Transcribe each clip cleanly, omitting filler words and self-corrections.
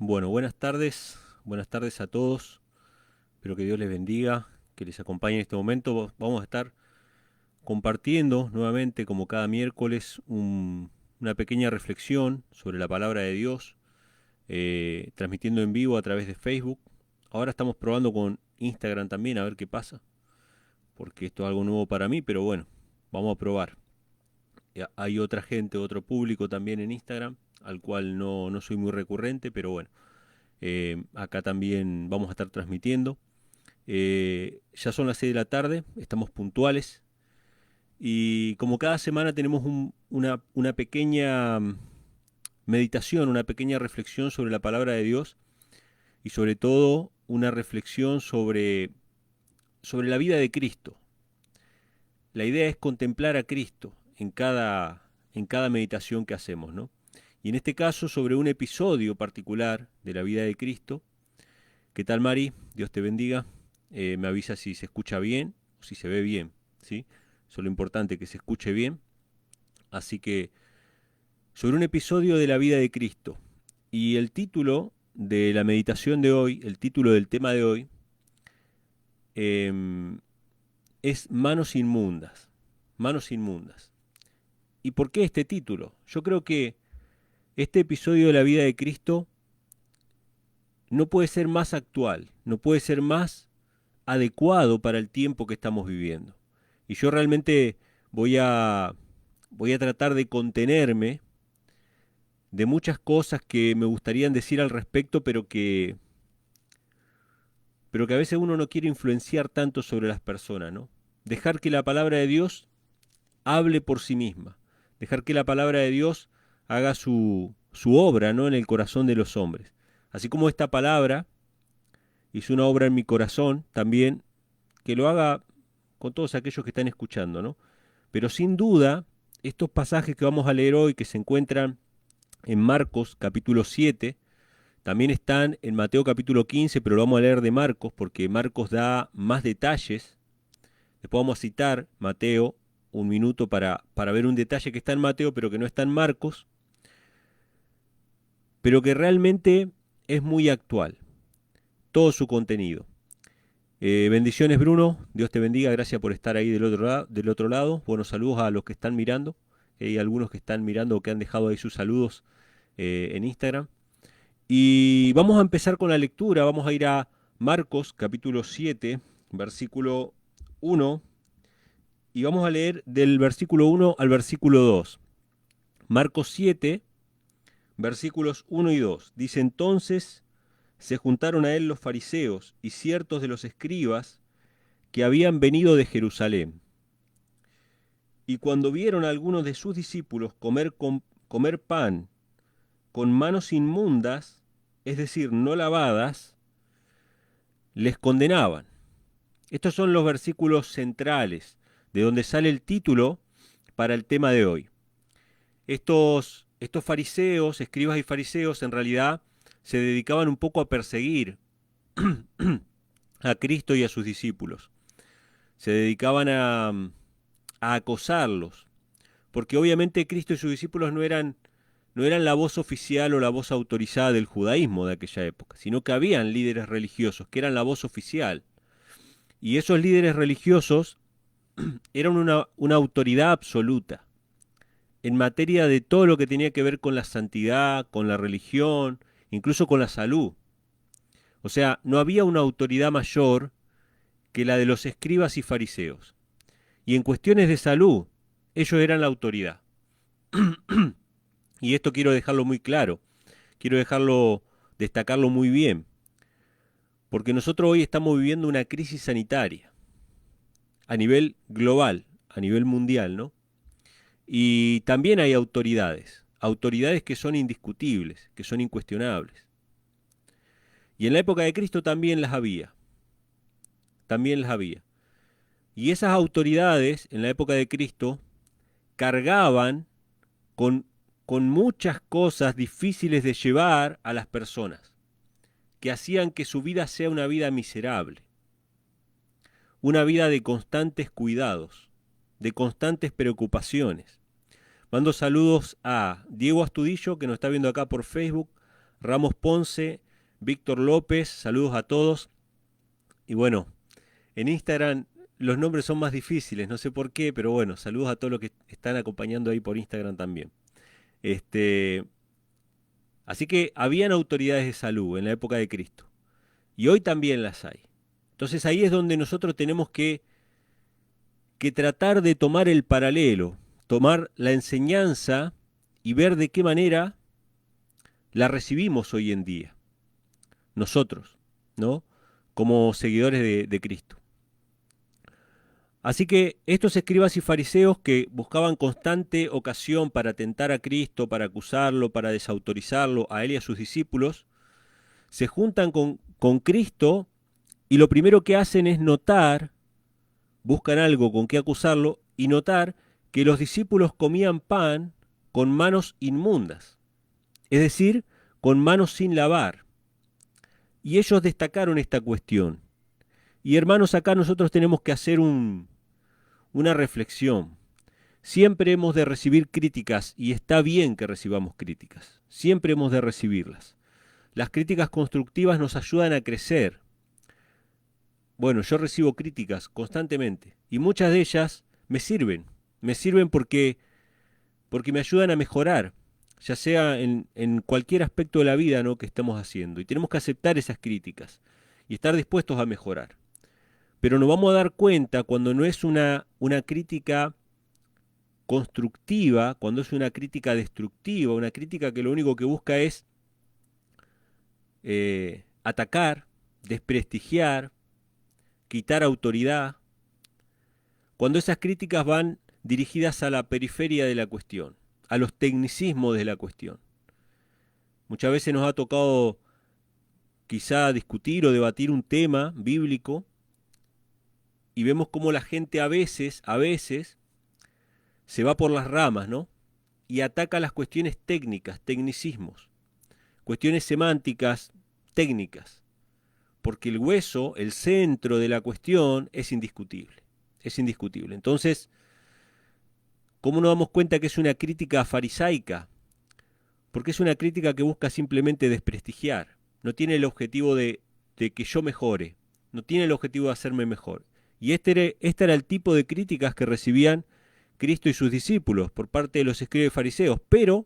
Bueno, buenas tardes a todos. Espero que Dios les bendiga, que les acompañe en este momento. Vamos a estar compartiendo nuevamente, como cada miércoles, una pequeña reflexión sobre la palabra de Dios, transmitiendo en vivo a través de Facebook. Ahora estamos probando con Instagram también, a ver qué pasa, porque esto es algo nuevo para mí, pero bueno, vamos a probar. Hay otra gente, otro público también en Instagram, al cual no soy muy recurrente, pero bueno. Acá también vamos a estar transmitiendo. Ya son las 6 de la tarde, estamos puntuales y como cada semana tenemos una pequeña meditación, una pequeña reflexión sobre la palabra de Dios y sobre todo una reflexión sobre la vida de Cristo. La idea es contemplar a Cristo en cada meditación que hacemos, ¿no? Y en este caso sobre un episodio particular de la vida de Cristo. ¿Qué tal, Mari? Dios te bendiga. Me avisa si se escucha bien o si se ve bien, ¿sí? Eso es lo importante, que se escuche bien. Así que, sobre un episodio de la vida de Cristo. Y el título de la meditación de hoy, el título del tema de hoy, eh, es Manos Inmundas. Manos Inmundas. ¿Y por qué este título? Yo creo que este episodio de la vida de Cristo no puede ser más actual, no puede ser más adecuado para el tiempo que estamos viviendo. Y yo realmente voy a, voy a tratar de contenerme de muchas cosas que me gustarían decir al respecto, pero que a veces uno no quiere influenciar tanto sobre las personas, ¿no? Dejar que la palabra de Dios hable por sí misma. Dejar que la palabra de Dios haga su obra, ¿no? En el corazón de los hombres. Así como esta palabra hizo una obra en mi corazón, también que lo haga con todos aquellos que están escuchando, ¿no? Pero sin duda, estos pasajes que vamos a leer hoy, que se encuentran en Marcos capítulo 7, también están en Mateo capítulo 15, pero lo vamos a leer de Marcos porque Marcos da más detalles. Después vamos a citar Mateo un minuto para ver un detalle que está en Mateo, pero que no está en Marcos, pero que realmente es muy actual, todo su contenido. Bendiciones, Bruno. Dios te bendiga. Gracias por estar ahí del otro lado. Buenos saludos a los que están mirando. Hay algunos que están mirando o que han dejado ahí sus saludos en Instagram. Y vamos a empezar con la lectura. Vamos a ir a Marcos capítulo 7, versículo 1. Y vamos a leer del versículo 1 al versículo 2. Marcos 7, versículos 1 y 2. Dice: entonces se juntaron a él los fariseos y ciertos de los escribas que habían venido de Jerusalén. Y cuando vieron a algunos de sus discípulos comer pan con manos inmundas, es decir, no lavadas, les condenaban. Estos son los versículos centrales, de donde sale el título para el tema de hoy. Estos fariseos, escribas y fariseos, en realidad se dedicaban un poco a perseguir a Cristo y a sus discípulos. Se dedicaban a acosarlos, porque obviamente Cristo y sus discípulos no eran la voz oficial o la voz autorizada del judaísmo de aquella época, sino que habían líderes religiosos que eran la voz oficial. Y esos líderes religiosos eran una autoridad absoluta en materia de todo lo que tenía que ver con la santidad, con la religión, incluso con la salud. O sea, no había una autoridad mayor que la de los escribas y fariseos. Y en cuestiones de salud, ellos eran la autoridad. Y esto quiero dejarlo muy claro, quiero destacarlo muy bien, porque nosotros hoy estamos viviendo una crisis sanitaria a nivel global, a nivel mundial, ¿no? Y también hay autoridades que son indiscutibles, que son incuestionables. Y en la época de Cristo también las había. Y esas autoridades en la época de Cristo cargaban con, con muchas cosas difíciles de llevar a las personas, que hacían que su vida sea una vida miserable, una vida de constantes cuidados, de constantes preocupaciones. Mando saludos a Diego Astudillo, que nos está viendo acá por Facebook, Ramos Ponce, Víctor López, saludos a todos. Y bueno, en Instagram los nombres son más difíciles, no sé por qué, pero bueno, saludos a todos los que están acompañando ahí por Instagram también. Este, Así que habían autoridades de salud en la época de Cristo y hoy también las hay. Entonces ahí es donde nosotros tenemos que tratar de tomar el paralelo, tomar la enseñanza y ver de qué manera la recibimos hoy en día, nosotros, ¿no? Como seguidores de Cristo. Así que estos escribas y fariseos que buscaban constante ocasión para tentar a Cristo, para acusarlo, para desautorizarlo, a él y a sus discípulos, se juntan con Cristo y lo primero que hacen es notar, buscan algo con qué acusarlo y notar que los discípulos comían pan con manos inmundas, es decir, con manos sin lavar. Y ellos destacaron esta cuestión. Y hermanos, acá nosotros tenemos que hacer una reflexión. Siempre hemos de recibir críticas y está bien que recibamos críticas. Siempre hemos de recibirlas. Las críticas constructivas nos ayudan a crecer. Bueno, yo recibo críticas constantemente y muchas de ellas me sirven. Me sirven porque me ayudan a mejorar, ya sea en cualquier aspecto de la vida, ¿no?, que estamos haciendo. Y tenemos que aceptar esas críticas y estar dispuestos a mejorar. Pero nos vamos a dar cuenta cuando no es una crítica constructiva, cuando es una crítica destructiva, una crítica que lo único que busca es atacar, desprestigiar, quitar autoridad, cuando esas críticas van dirigidas a la periferia de la cuestión, a los tecnicismos de la cuestión. Muchas veces nos ha tocado quizá discutir o debatir un tema bíblico y vemos cómo la gente a veces se va por las ramas, ¿no? Y ataca las cuestiones técnicas, tecnicismos, cuestiones semánticas, técnicas, porque el hueso, el centro de la cuestión es indiscutible, es indiscutible. Entonces, ¿cómo nos damos cuenta que es una crítica farisaica? Porque es una crítica que busca simplemente desprestigiar, no tiene el objetivo de que yo mejore, no tiene el objetivo de hacerme mejor. Y este era el tipo de críticas que recibían Cristo y sus discípulos por parte de los escribas y fariseos, pero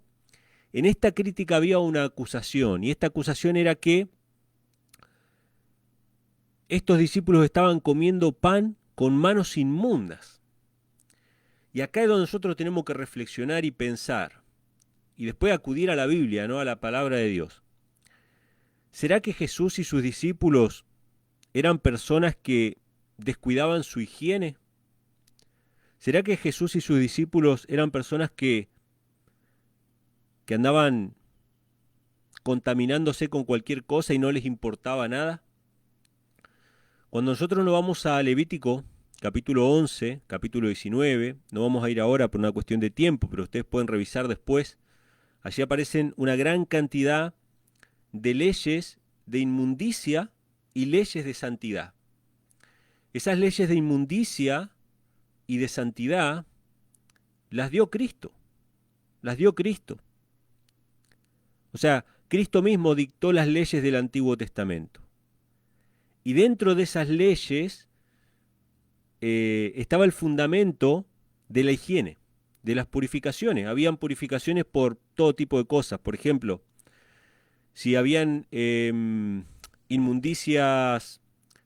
en esta crítica había una acusación, y esta acusación era que estos discípulos estaban comiendo pan con manos inmundas. Y acá es donde nosotros tenemos que reflexionar y pensar, y después acudir a la Biblia, ¿no?, a la palabra de Dios. ¿Será que Jesús y sus discípulos eran personas que descuidaban su higiene? ¿Será que Jesús y sus discípulos eran personas que andaban contaminándose con cualquier cosa y no les importaba nada? Cuando nosotros nos vamos a Levítico, capítulo 11, capítulo 19, no vamos a ir ahora por una cuestión de tiempo, pero ustedes pueden revisar después, allí aparecen una gran cantidad de leyes de inmundicia y leyes de santidad. Esas leyes de inmundicia y de santidad las dio Cristo, las dio Cristo. O sea, Cristo mismo dictó las leyes del Antiguo Testamento. Y dentro de esas leyes estaba el fundamento de la higiene, de las purificaciones. Habían purificaciones por todo tipo de cosas. Por ejemplo, si habían inmundicias,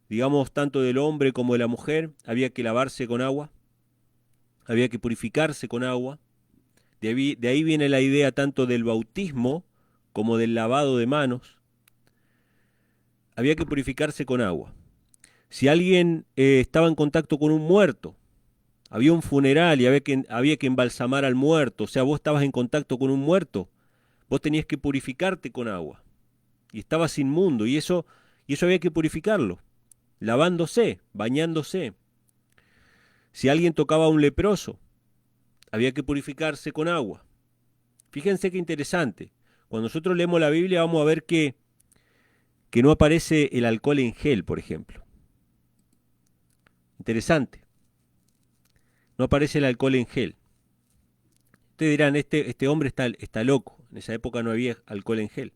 digamos, tanto del hombre como de la mujer, había que lavarse con agua, había que purificarse con agua. De ahí viene la idea tanto del bautismo como del lavado de manos. Había que purificarse con agua. Si alguien estaba en contacto con un muerto, había un funeral y había que embalsamar al muerto, o sea, vos estabas en contacto con un muerto, vos tenías que purificarte con agua. Y estabas inmundo, y eso había que purificarlo, lavándose, bañándose. Si alguien tocaba a un leproso, había que purificarse con agua. Fíjense qué interesante. Cuando nosotros leemos la Biblia vamos a ver que no aparece el alcohol en gel, por ejemplo. Interesante. No aparece el alcohol en gel. Ustedes dirán, este hombre está loco. En esa época no había alcohol en gel.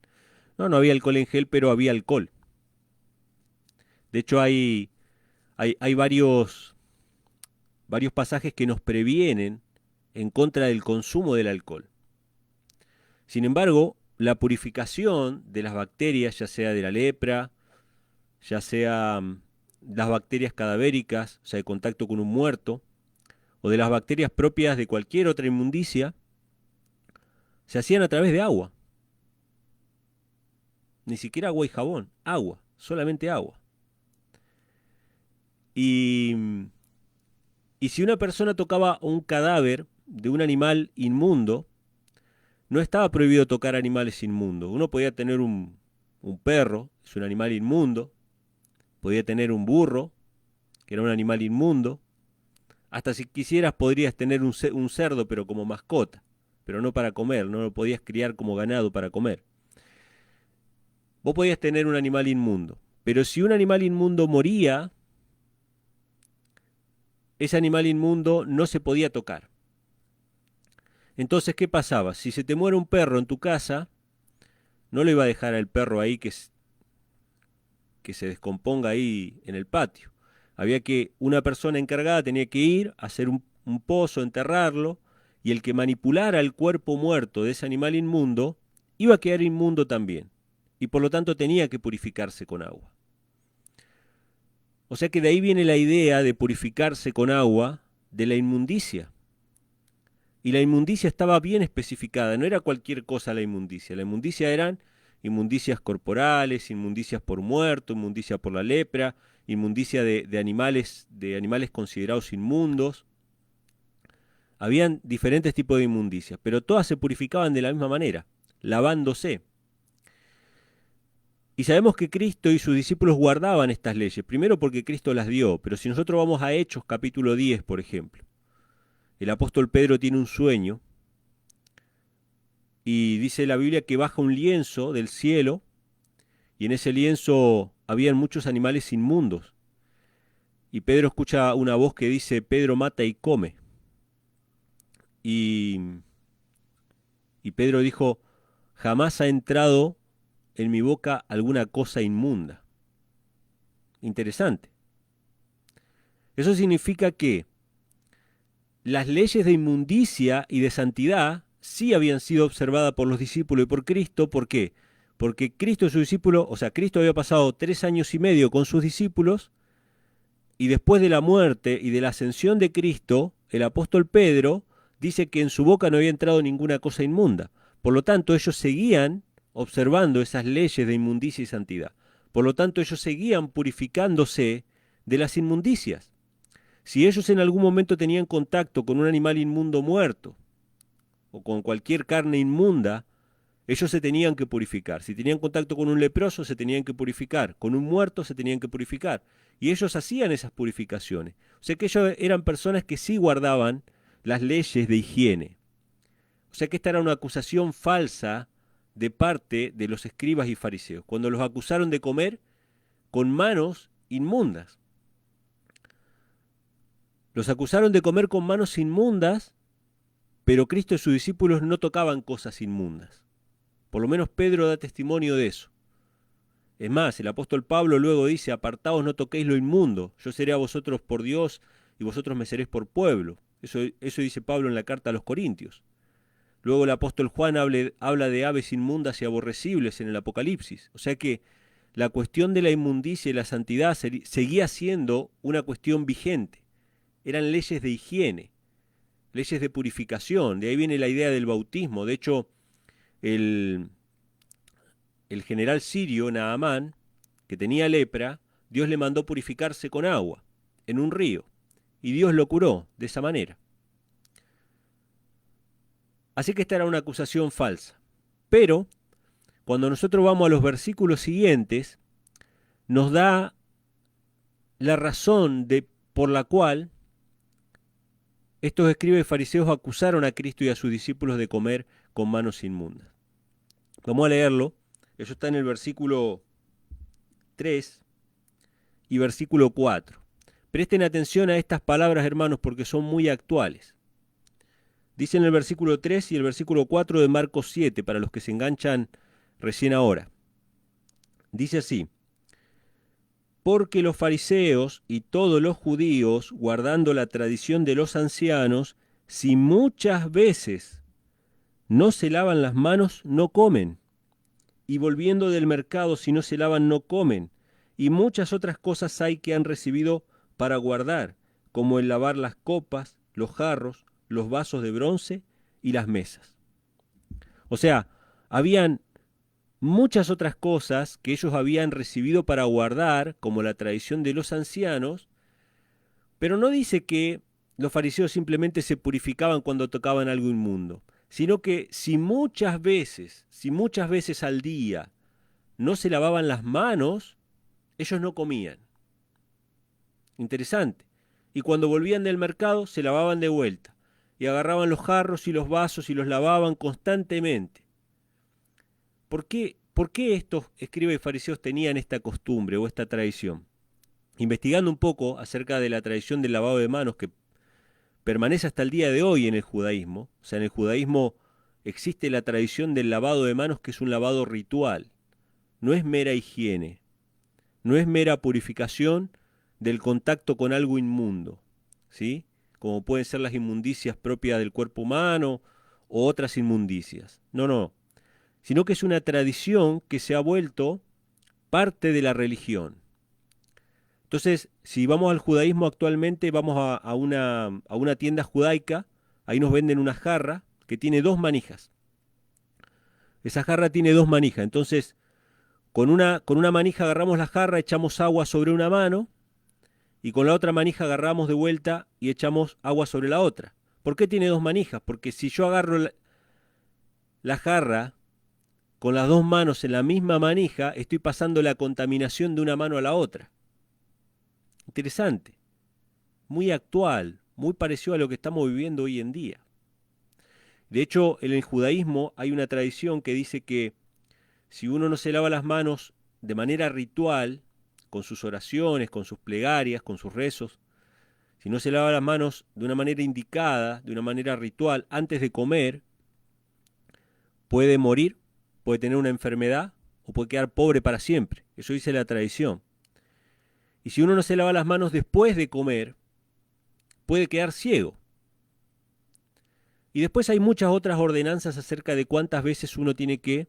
No, no había alcohol en gel, pero había alcohol. De hecho, hay varios pasajes que nos previenen en contra del consumo del alcohol. Sin embargo, la purificación de las bacterias, ya sea de la lepra, ya sea las bacterias cadavéricas, o sea, de contacto con un muerto, o de las bacterias propias de cualquier otra inmundicia, se hacían a través de agua. Ni siquiera agua y jabón, agua, solamente agua. Y, y si una persona tocaba un cadáver de un animal inmundo, no estaba prohibido tocar animales inmundos. Uno podía tener un perro, es un animal inmundo, podía tener un burro, que era un animal inmundo, hasta si quisieras podrías tener un cerdo, pero como mascota, pero no para comer, no lo podías criar como ganado para comer. Vos podías tener un animal inmundo, pero si un animal inmundo moría, ese animal inmundo no se podía tocar. Entonces, ¿qué pasaba? Si se te muere un perro en tu casa, no le iba a dejar al perro ahí que se descomponga ahí en el patio. Había que, una persona encargada tenía que ir, hacer un pozo, enterrarlo, y el que manipulara el cuerpo muerto de ese animal inmundo, iba a quedar inmundo también, y por lo tanto tenía que purificarse con agua. O sea que de ahí viene la idea de purificarse con agua de la inmundicia. Y la inmundicia estaba bien especificada, no era cualquier cosa la inmundicia. La inmundicia eran inmundicias corporales, inmundicias por muerto, inmundicia por la lepra, inmundicia de animales considerados inmundos. Habían diferentes tipos de inmundicias, pero todas se purificaban de la misma manera, lavándose. Y sabemos que Cristo y sus discípulos guardaban estas leyes, primero porque Cristo las dio, pero si nosotros vamos a Hechos capítulo 10, por ejemplo, el apóstol Pedro tiene un sueño y dice la Biblia que baja un lienzo del cielo y en ese lienzo habían muchos animales inmundos. Y Pedro escucha una voz que dice, Pedro mata y come. Y, y Pedro dijo, jamás ha entrado en mi boca alguna cosa inmunda. Interesante. Eso significa que las leyes de inmundicia y de santidad sí habían sido observadas por los discípulos y por Cristo. ¿Por qué? Porque Cristo y sus discípulos, o sea, Cristo había pasado 3 años y medio con sus discípulos y después de la muerte y de la ascensión de Cristo, el apóstol Pedro dice que en su boca no había entrado ninguna cosa inmunda. Por lo tanto, ellos seguían observando esas leyes de inmundicia y santidad. Por lo tanto, ellos seguían purificándose de las inmundicias. Si ellos en algún momento tenían contacto con un animal inmundo muerto o con cualquier carne inmunda, ellos se tenían que purificar. Si tenían contacto con un leproso, se tenían que purificar. Con un muerto, se tenían que purificar. Y ellos hacían esas purificaciones. O sea que ellos eran personas que sí guardaban las leyes de higiene. O sea que esta era una acusación falsa de parte de los escribas y fariseos, cuando los acusaron de comer con manos inmundas. Los acusaron de comer con manos inmundas, pero Cristo y sus discípulos no tocaban cosas inmundas. Por lo menos Pedro da testimonio de eso. Es más, el apóstol Pablo luego dice, apartaos, no toquéis lo inmundo, yo seré a vosotros por Dios y vosotros me seréis por pueblo. Eso dice Pablo en la carta a los Corintios. Luego el apóstol Juan habla de aves inmundas y aborrecibles en el Apocalipsis. O sea que la cuestión de la inmundicia y la santidad seguía siendo una cuestión vigente. Eran leyes de higiene, leyes de purificación. De ahí viene la idea del bautismo. De hecho, el general sirio Naamán, que tenía lepra, Dios le mandó purificarse con agua en un río. Y Dios lo curó de esa manera. Así que esta era una acusación falsa. Pero, cuando nosotros vamos a los versículos siguientes, nos da la razón por la cual estos escribas y fariseos acusaron a Cristo y a sus discípulos de comer con manos inmundas. Vamos a leerlo. Eso está en el versículo 3 y versículo 4. Presten atención a estas palabras, hermanos, porque son muy actuales. Dice en el versículo 3 y el versículo 4 de Marcos 7, para los que se enganchan recién ahora. Dice así: porque los fariseos y todos los judíos, guardando la tradición de los ancianos, si muchas veces no se lavan las manos, no comen. Y volviendo del mercado, si no se lavan, no comen. Y muchas otras cosas hay que han recibido para guardar, como el lavar las copas, los jarros, los vasos de bronce y las mesas. O sea, habían muchas otras cosas que ellos habían recibido para guardar, como la tradición de los ancianos, pero no dice que los fariseos simplemente se purificaban cuando tocaban algo inmundo, sino que si muchas veces al día no se lavaban las manos, ellos no comían. Interesante. Y cuando volvían del mercado, se lavaban de vuelta. Y agarraban los jarros y los vasos y los lavaban constantemente. ¿Por qué estos escribas y fariseos tenían esta costumbre o esta tradición? Investigando un poco acerca de la tradición del lavado de manos que permanece hasta el día de hoy en el judaísmo, o sea, en el judaísmo existe la tradición del lavado de manos, que es un lavado ritual. No es mera higiene, no es mera purificación del contacto con algo inmundo, ¿sí? Como pueden ser las inmundicias propias del cuerpo humano o otras inmundicias. No, no, sino que es una tradición que se ha vuelto parte de la religión. Entonces, si vamos al judaísmo actualmente, vamos a una tienda judaica, ahí nos venden una jarra que tiene dos manijas. Esa jarra tiene dos manijas, entonces con una manija agarramos la jarra, echamos agua sobre una mano, y con la otra manija agarramos de vuelta y echamos agua sobre la otra. ¿Por qué tiene dos manijas? Porque si yo agarro la jarra con las dos manos en la misma manija, estoy pasando la contaminación de una mano a la otra. Interesante, muy actual, muy parecido a lo que estamos viviendo hoy en día. De hecho, en el judaísmo hay una tradición que dice que si uno no se lava las manos de manera ritual, con sus oraciones, con sus plegarias, con sus rezos, si no se lava las manos de una manera indicada, de una manera ritual, antes de comer, puede morir, puede tener una enfermedad o puede quedar pobre para siempre. Eso dice la tradición. Y si uno no se lava las manos después de comer, puede quedar ciego. Y después hay muchas otras ordenanzas acerca de cuántas veces uno tiene que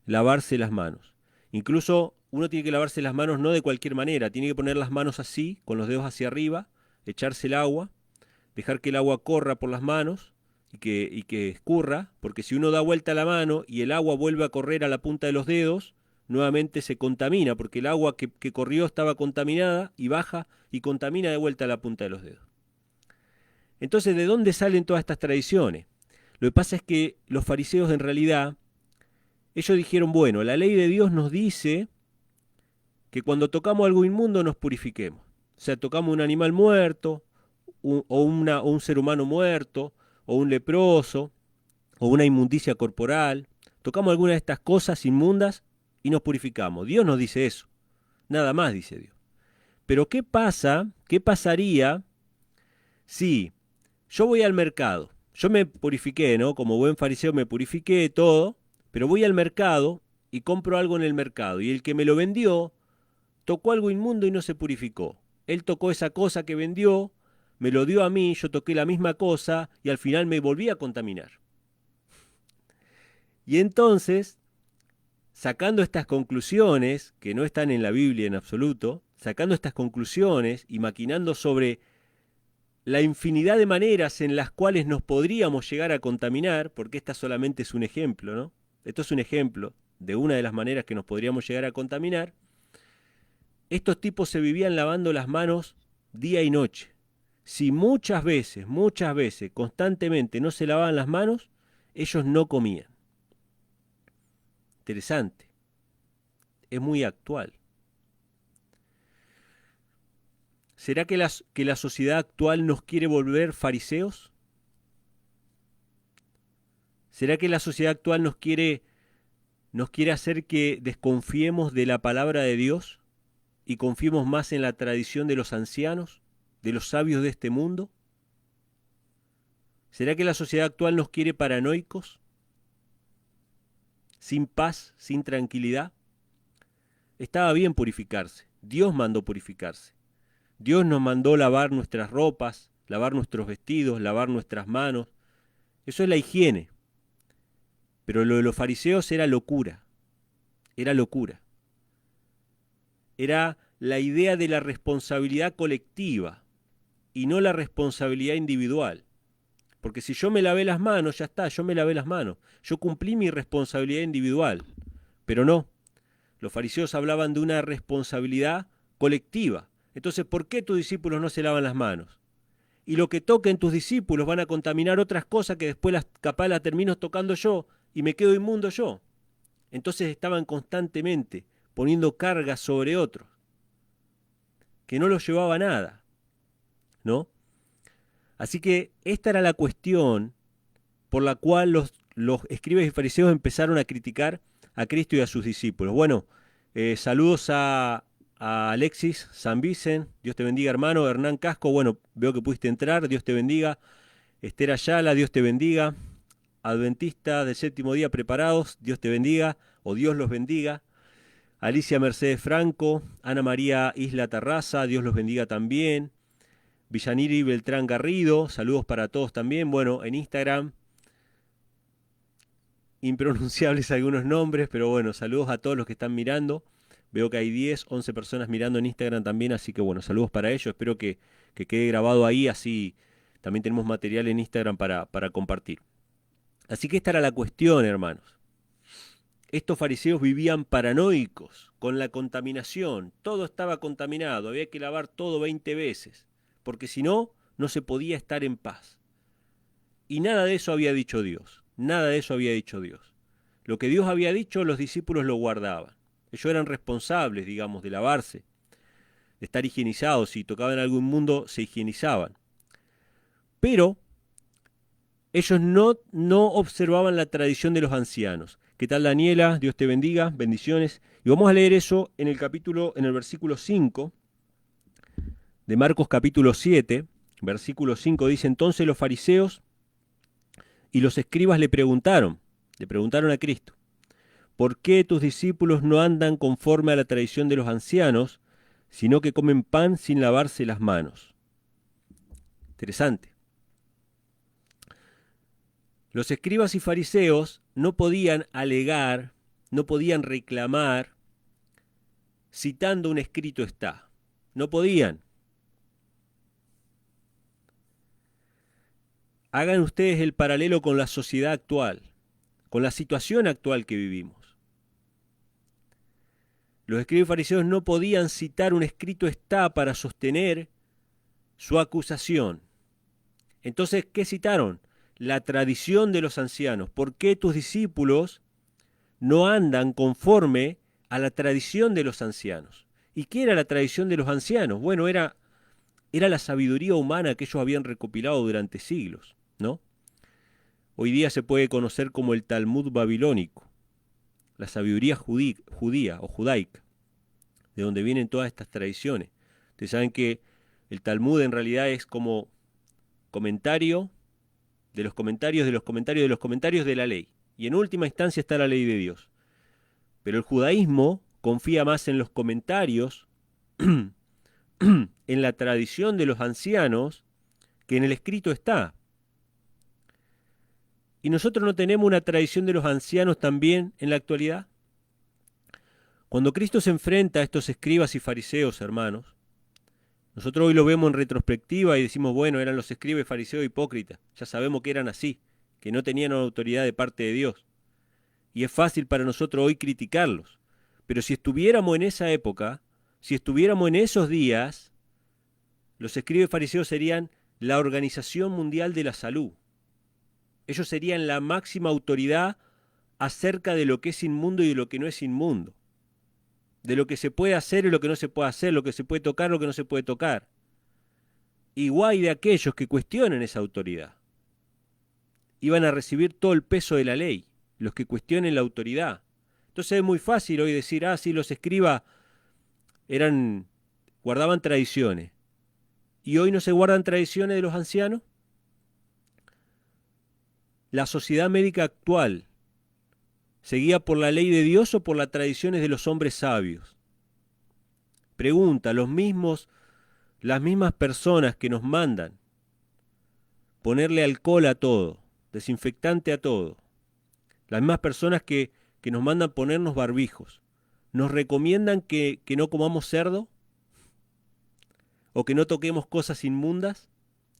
lavarse las manos. Incluso uno tiene que lavarse las manos no de cualquier manera, tiene que poner las manos así, con los dedos hacia arriba, echarse el agua, dejar que el agua corra por las manos y que escurra, porque si uno da vuelta la mano y el agua vuelve a correr a la punta de los dedos, nuevamente se contamina, porque el agua que corrió estaba contaminada y baja y contamina de vuelta a la punta de los dedos. Entonces, ¿de dónde salen todas estas tradiciones? Lo que pasa es que los fariseos en realidad, ellos dijeron, bueno, la ley de Dios nos dice que cuando tocamos algo inmundo nos purifiquemos. O sea, tocamos un animal muerto, o un ser humano muerto, o un leproso, o una inmundicia corporal. Tocamos alguna de estas cosas inmundas y nos purificamos. Dios nos dice eso. Nada más dice Dios. Pero ¿qué pasa? ¿Qué pasaría si yo voy al mercado? Yo me purifiqué, ¿no? Como buen fariseo me purifiqué todo, pero voy al mercado y compro algo en el mercado. Y el que me lo vendió tocó algo inmundo y no se purificó. Él tocó esa cosa que vendió, me lo dio a mí, yo toqué la misma cosa y al final me volví a contaminar. Y entonces, sacando estas conclusiones, que no están en la Biblia en absoluto, sacando estas conclusiones y maquinando sobre la infinidad de maneras en las cuales nos podríamos llegar a contaminar, porque esta solamente es un ejemplo, ¿no? Esto es un ejemplo de una de las maneras que nos podríamos llegar a contaminar. Estos tipos se vivían lavando las manos día y noche. Si muchas veces, constantemente no se lavaban las manos, ellos no comían. Interesante. Es muy actual. ¿Será que la sociedad actual nos quiere volver fariseos? ¿Será que la sociedad actual nos quiere hacer que desconfiemos de la palabra de Dios y confiemos más en la tradición de los ancianos, de los sabios de este mundo? ¿Será que la sociedad actual nos quiere paranoicos, sin paz, sin tranquilidad? Estaba bien purificarse. Dios mandó purificarse. Dios nos mandó lavar nuestras ropas, lavar nuestros vestidos, lavar nuestras manos. Eso es la higiene. Pero lo de los fariseos era locura. Era locura. Era la idea de la responsabilidad colectiva y no la responsabilidad individual. Porque si yo me lavé las manos, ya está, yo me lavé las manos. Yo cumplí mi responsabilidad individual. Pero no. Los fariseos hablaban de una responsabilidad colectiva. Entonces, ¿por qué tus discípulos no se lavan las manos? Y lo que toquen tus discípulos van a contaminar otras cosas que después capaz las termino tocando yo y me quedo inmundo yo. Entonces estaban constantemente poniendo cargas sobre otros, que no los llevaba a nada, ¿no? Así que esta era la cuestión por la cual los escribas y fariseos empezaron a criticar a Cristo y a sus discípulos. Bueno, saludos a Alexis San Vicen, Dios te bendiga hermano, Hernán Casco, bueno, veo que pudiste entrar, Dios te bendiga, Esther Ayala, Dios te bendiga, Adventista del séptimo día preparados, Dios te bendiga, o Dios los bendiga, Alicia Mercedes Franco, Ana María Isla Tarraza, Dios los bendiga también, Villaniri Beltrán Garrido, saludos para todos también, bueno, en Instagram, impronunciables algunos nombres, pero bueno, saludos a todos los que están mirando. Veo que hay 10, 11 personas mirando en Instagram también, así que bueno, saludos para ellos. Espero que quede grabado ahí, así también tenemos material en Instagram para compartir. Así que esta era la cuestión, hermanos. Estos fariseos vivían paranoicos con la contaminación. Todo estaba contaminado, había que lavar todo 20 veces, porque si no, no se podía estar en paz. Y nada de eso había dicho Dios. Nada de eso había dicho Dios. Lo que Dios había dicho, los discípulos lo guardaban. Ellos eran responsables, digamos, de lavarse, de estar higienizados. Si tocaban algo inmundo, se higienizaban. Pero ellos no observaban la tradición de los ancianos. ¿Qué tal, Daniela? Dios te bendiga, bendiciones. Y vamos a leer eso en el versículo 5 de Marcos capítulo 7. Versículo 5 dice, entonces los fariseos y los escribas le preguntaron a Cristo, ¿por qué tus discípulos no andan conforme a la tradición de los ancianos, sino que comen pan sin lavarse las manos? Interesante. Los escribas y fariseos no podían alegar, no podían reclamar, citando un escrito está. No podían. Hagan ustedes el paralelo con la sociedad actual, con la situación actual que vivimos. Los escribas y fariseos no podían citar un escrito está para sostener su acusación. Entonces, ¿qué citaron? La tradición de los ancianos. ¿Por qué tus discípulos no andan conforme a la tradición de los ancianos? ¿Y qué era la tradición de los ancianos? Bueno, era la sabiduría humana que ellos habían recopilado durante siglos, ¿no? Hoy día se puede conocer como el Talmud babilónico, la sabiduría judía o judaica, de donde vienen todas estas tradiciones. Ustedes saben que el Talmud en realidad es como comentario de los comentarios de los comentarios de los comentarios de la ley. Y en última instancia está la ley de Dios. Pero el judaísmo confía más en los comentarios, en la tradición de los ancianos, que en el escrito está. ¿Y nosotros no tenemos una tradición de los ancianos también en la actualidad? Cuando Cristo se enfrenta a estos escribas y fariseos, hermanos, nosotros hoy lo vemos en retrospectiva y decimos, bueno, eran los escribas y fariseos hipócritas. Ya sabemos que eran así, que no tenían una autoridad de parte de Dios. Y es fácil para nosotros hoy criticarlos. Pero si estuviéramos en esa época, si estuviéramos en esos días, los escribas y fariseos serían la Organización Mundial de la Salud. Ellos serían la máxima autoridad acerca de lo que es inmundo y de lo que no es inmundo. De lo que se puede hacer y lo que no se puede hacer, lo que se puede tocar y lo que no se puede tocar. Y guay de aquellos que cuestionen esa autoridad. Iban a recibir todo el peso de la ley, los que cuestionen la autoridad. Entonces es muy fácil hoy decir, sí, los escribas guardaban tradiciones. ¿Y hoy no se guardan tradiciones de los ancianos? La sociedad médica actual, ¿se guía por la ley de Dios o por las tradiciones de los hombres sabios? Pregunta, las mismas personas que nos mandan ponerle alcohol a todo, desinfectante a todo, las mismas personas que nos mandan ponernos barbijos, ¿nos recomiendan que no comamos cerdo? ¿O que no toquemos cosas inmundas?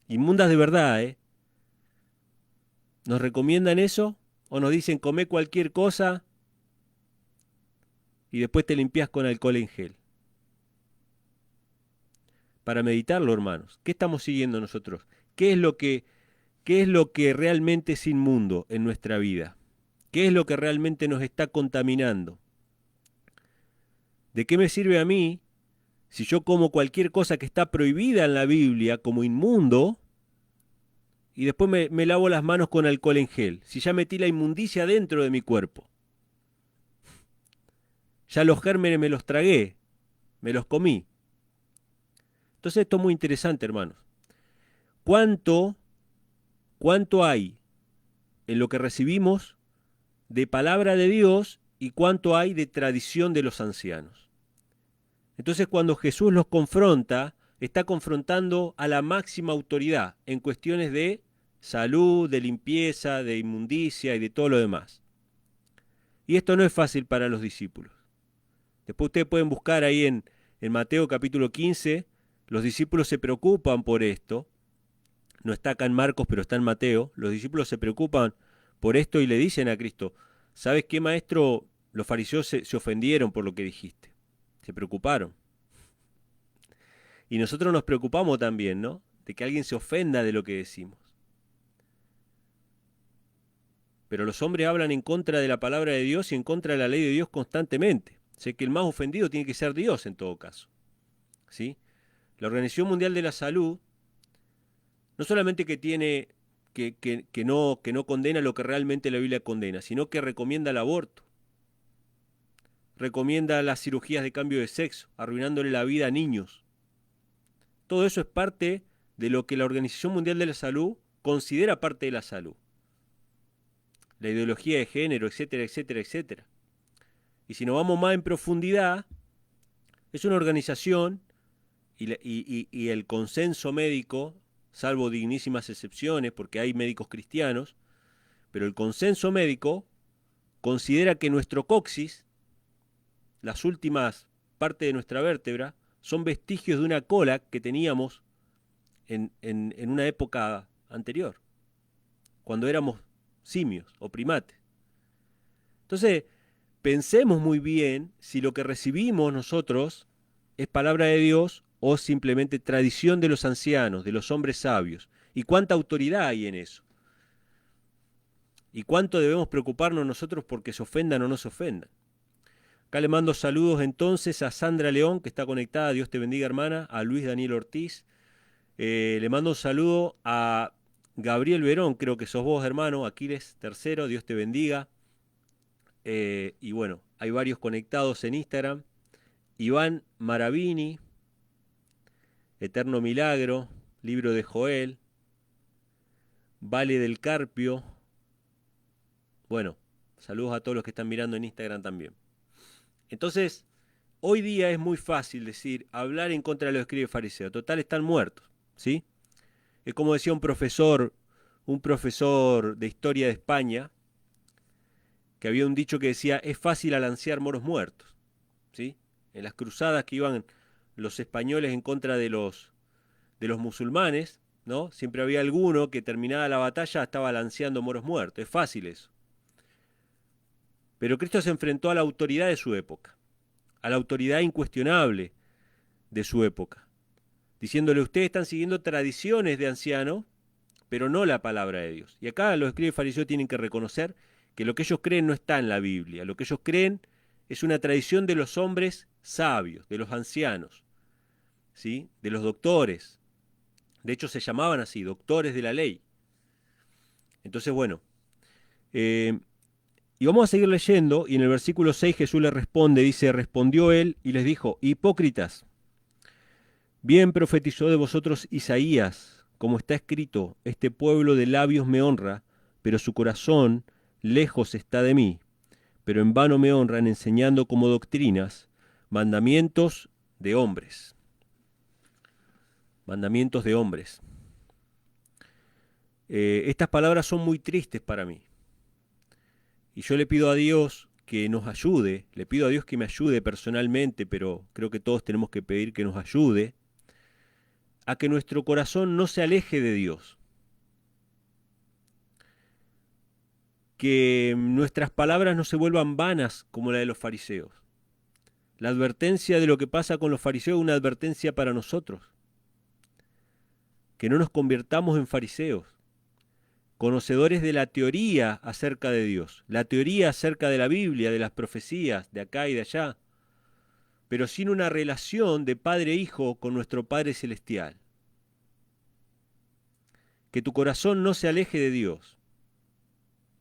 Inmundas de verdad, ¿eh? ¿Nos recomiendan eso? ¿O nos dicen come cualquier cosa y después te limpias con alcohol en gel? Para meditarlo, hermanos. ¿Qué estamos siguiendo nosotros? ¿Qué es lo que realmente es inmundo en nuestra vida? ¿Qué es lo que realmente nos está contaminando? ¿De qué me sirve a mí si yo como cualquier cosa que está prohibida en la Biblia como inmundo y después me lavo las manos con alcohol en gel? Si ya metí la inmundicia dentro de mi cuerpo. Ya los gérmenes me los tragué, me los comí. Entonces esto es muy interesante, hermanos. ¿Cuánto hay en lo que recibimos de palabra de Dios y cuánto hay de tradición de los ancianos? Entonces cuando Jesús los confronta, está confrontando a la máxima autoridad en cuestiones de salud, de limpieza, de inmundicia y de todo lo demás. Y esto no es fácil para los discípulos. Después ustedes pueden buscar ahí en Mateo capítulo 15, los discípulos se preocupan por esto. No está acá en Marcos, pero está en Mateo. Los discípulos se preocupan por esto y le dicen a Cristo, ¿sabes qué, maestro? Los fariseos se ofendieron por lo que dijiste. Se preocuparon. Y nosotros nos preocupamos también, ¿no? De que alguien se ofenda de lo que decimos. Pero los hombres hablan en contra de la palabra de Dios y en contra de la ley de Dios constantemente. Sé que el más ofendido tiene que ser Dios en todo caso. ¿Sí? La Organización Mundial de la Salud no solamente que no condena lo que realmente la Biblia condena, sino que recomienda el aborto, recomienda las cirugías de cambio de sexo, arruinándole la vida a niños. Todo eso es parte de lo que la Organización Mundial de la Salud considera parte de la salud. La ideología de género, etcétera, etcétera, etcétera. Y si nos vamos más en profundidad, es una organización y el consenso médico, salvo dignísimas excepciones, porque hay médicos cristianos, pero el consenso médico considera que nuestro coxis, las últimas partes de nuestra vértebra, son vestigios de una cola que teníamos en una época anterior, cuando éramos simios o primates. Entonces, pensemos muy bien si lo que recibimos nosotros es palabra de Dios o simplemente tradición de los ancianos, de los hombres sabios. ¿Y cuánta autoridad hay en eso? ¿Y cuánto debemos preocuparnos nosotros porque se ofendan o no se ofendan? Acá le mando saludos entonces a Sandra León, que está conectada, Dios te bendiga hermana, a Luis Daniel Ortiz. Le mando un saludo a Gabriel Verón, creo que sos vos hermano, Aquiles III, Dios te bendiga. Y bueno, hay varios conectados en Instagram. Iván Maravini, Eterno Milagro, Libro de Joel, Vale del Carpio. Bueno, saludos a todos los que están mirando en Instagram también. Entonces, hoy día es muy fácil decir, hablar en contra de los escribas fariseos. Total, están muertos, ¿sí? Es como decía un profesor de historia de España, que había un dicho que decía, es fácil alancear moros muertos, ¿sí? En las cruzadas que iban los españoles en contra de los musulmanes, ¿no? Siempre había alguno que terminada la batalla estaba lanceando moros muertos. Es fácil eso. Pero Cristo se enfrentó a la autoridad de su época, a la autoridad incuestionable de su época, diciéndole, ustedes están siguiendo tradiciones de ancianos, pero no la palabra de Dios. Y acá los escribas y fariseos tienen que reconocer que lo que ellos creen no está en la Biblia. Lo que ellos creen es una tradición de los hombres sabios, de los ancianos, ¿sí? De los doctores. De hecho se llamaban así, doctores de la ley. Entonces, bueno, y vamos a seguir leyendo, y en el versículo 6 Jesús les responde, dice, respondió él y les dijo, hipócritas, bien profetizó de vosotros Isaías, como está escrito, este pueblo de labios me honra, pero su corazón lejos está de mí, pero en vano me honran enseñando como doctrinas mandamientos de hombres. Mandamientos de hombres. Estas palabras son muy tristes para mí. Y yo le pido a Dios que nos ayude, le pido a Dios que me ayude personalmente, pero creo que todos tenemos que pedir que nos ayude a que nuestro corazón no se aleje de Dios. Que nuestras palabras no se vuelvan vanas como la de los fariseos. La advertencia de lo que pasa con los fariseos es una advertencia para nosotros. Que no nos convirtamos en fariseos, conocedores de la teoría acerca de Dios, la teoría acerca de la Biblia, de las profecías, de acá y de allá, pero sin una relación de padre-hijo con nuestro Padre Celestial. Que tu corazón no se aleje de Dios,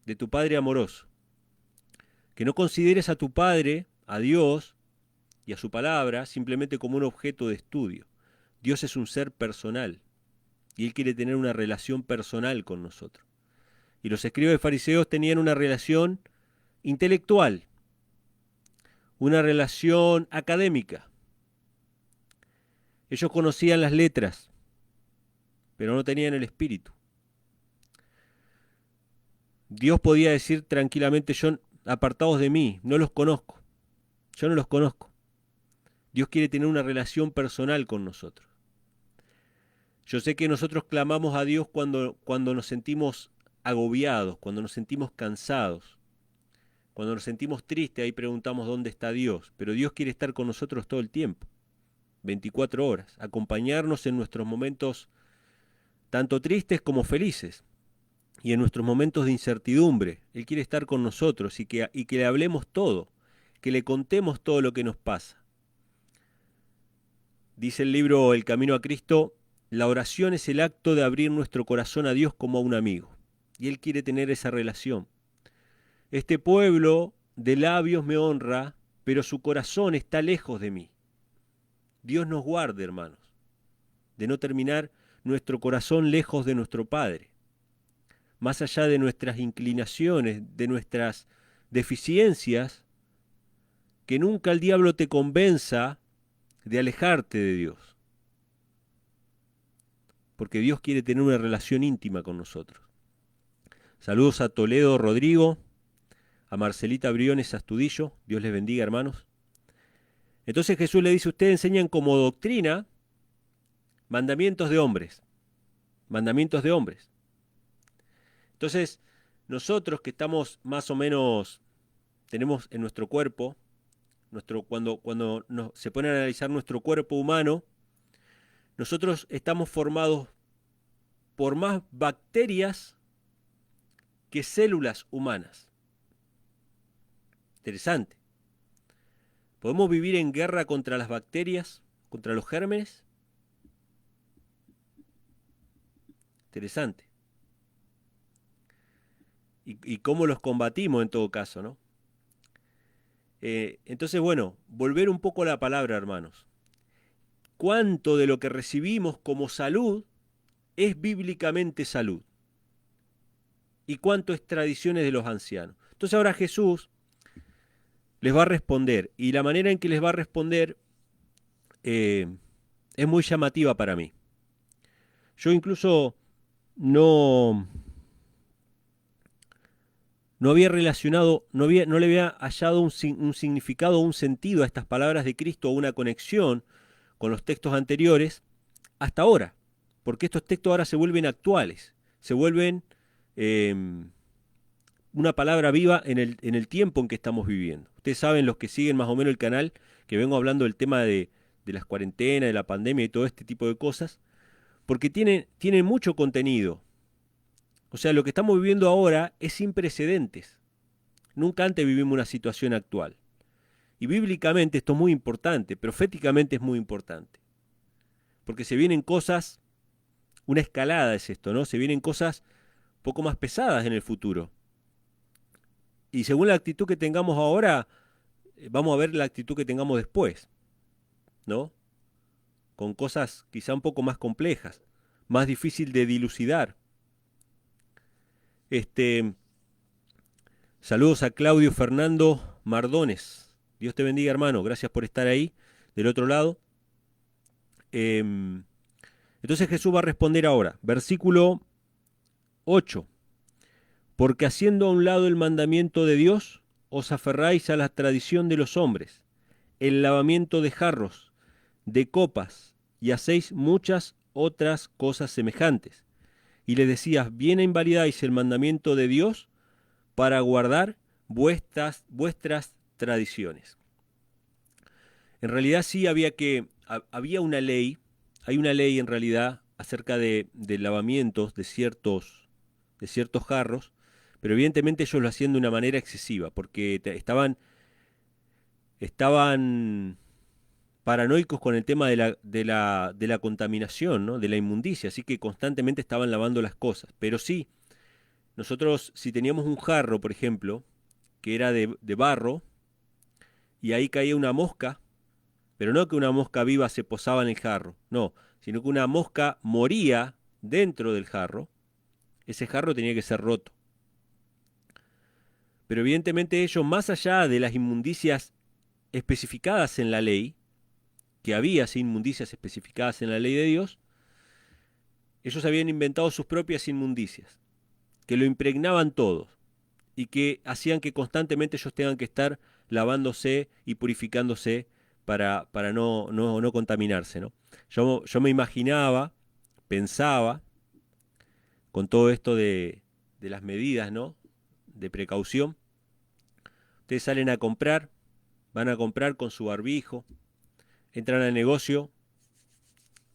de tu Padre amoroso. Que no consideres a tu Padre, a Dios y a su palabra simplemente como un objeto de estudio. Dios es un ser personal y Él quiere tener una relación personal con nosotros. Y los escribas y fariseos tenían una relación intelectual, una relación académica. Ellos conocían las letras, pero no tenían el espíritu. Dios podía decir tranquilamente, apartados de mí, no los conozco, yo no los conozco. Dios quiere tener una relación personal con nosotros. Yo sé que nosotros clamamos a Dios cuando nos sentimos agobiados, cuando nos sentimos cansados, cuando nos sentimos tristes, ahí preguntamos dónde está Dios, pero Dios quiere estar con nosotros todo el tiempo, 24 horas, acompañarnos en nuestros momentos tanto tristes como felices, y en nuestros momentos de incertidumbre. Él quiere estar con nosotros y que le hablemos todo, que le contemos todo lo que nos pasa. Dice el libro El Camino a Cristo, la oración es el acto de abrir nuestro corazón a Dios como a un amigo, y Él quiere tener esa relación. Este pueblo de labios me honra, pero su corazón está lejos de mí. Dios nos guarde, hermanos, de no terminar nuestro corazón lejos de nuestro Padre. Más allá de nuestras inclinaciones, de nuestras deficiencias, que nunca el diablo te convenza de alejarte de Dios. Porque Dios quiere tener una relación íntima con nosotros. Saludos a Toledo Rodrigo, a Marcelita Briones Astudillo, Dios les bendiga, hermanos. Entonces Jesús le dice, ustedes enseñan como doctrina mandamientos de hombres, mandamientos de hombres. Entonces, nosotros que estamos más o menos, tenemos en nuestro cuerpo, cuando se pone a analizar nuestro cuerpo humano, nosotros estamos formados por más bacterias que células humanas. Interesante. ¿Podemos vivir en guerra contra las bacterias, contra los gérmenes? Interesante. Y cómo los combatimos en todo caso, ¿no? Entonces, bueno, volver un poco a la palabra, hermanos. ¿Cuánto de lo que recibimos como salud es bíblicamente salud? ¿Y cuánto es tradiciones de los ancianos? Entonces ahora Jesús les va a responder, y la manera en que les va a responder es muy llamativa para mí. Yo incluso no había relacionado, no le había hallado un significado o un sentido a estas palabras de Cristo o una conexión con los textos anteriores hasta ahora, porque estos textos ahora se vuelven actuales, se vuelven una palabra viva en el tiempo en que estamos viviendo. Ustedes saben, los que siguen más o menos el canal, que vengo hablando del tema de las cuarentenas, de la pandemia y todo este tipo de cosas, porque tienen mucho contenido. O sea, lo que estamos viviendo ahora es sin precedentes. Nunca antes vivimos una situación actual. Y bíblicamente esto es muy importante, proféticamente es muy importante. Porque se vienen cosas, una escalada es esto, ¿no? Se vienen cosas un poco más pesadas en el futuro. Y según la actitud que tengamos ahora, vamos a ver la actitud que tengamos después, ¿no? Con cosas quizá un poco más complejas, más difícil de dilucidar. Saludos a Claudio Fernando Mardones. Dios te bendiga, hermano. Gracias por estar ahí, del otro lado. Entonces Jesús va a responder ahora, versículo 8. Porque haciendo a un lado el mandamiento de Dios, os aferráis a la tradición de los hombres, el lavamiento de jarros, de copas, y hacéis muchas otras cosas semejantes. Y les decías, bien invalidáis el mandamiento de Dios para guardar vuestras tradiciones. En realidad sí había una ley, hay una ley en realidad acerca de lavamientos de ciertos jarros, pero evidentemente ellos lo hacían de una manera excesiva, porque estaban paranoicos con el tema de la contaminación, ¿no? De la inmundicia, así que constantemente estaban lavando las cosas. Pero sí, nosotros si teníamos un jarro, por ejemplo, que era de barro, y ahí caía una mosca, pero no que una mosca viva se posaba en el jarro, no, sino que una mosca moría dentro del jarro, ese jarro tenía que ser roto. Pero evidentemente ellos, más allá de las inmundicias especificadas en la ley, que había inmundicias especificadas en la ley de Dios, ellos habían inventado sus propias inmundicias, que lo impregnaban todo y que hacían que constantemente ellos tengan que estar lavándose y purificándose para no contaminarse, ¿no? Yo me imaginaba, pensaba, con todo esto de las medidas, ¿no? De precaución. Ustedes salen a comprar, van a comprar con su barbijo, entran al negocio,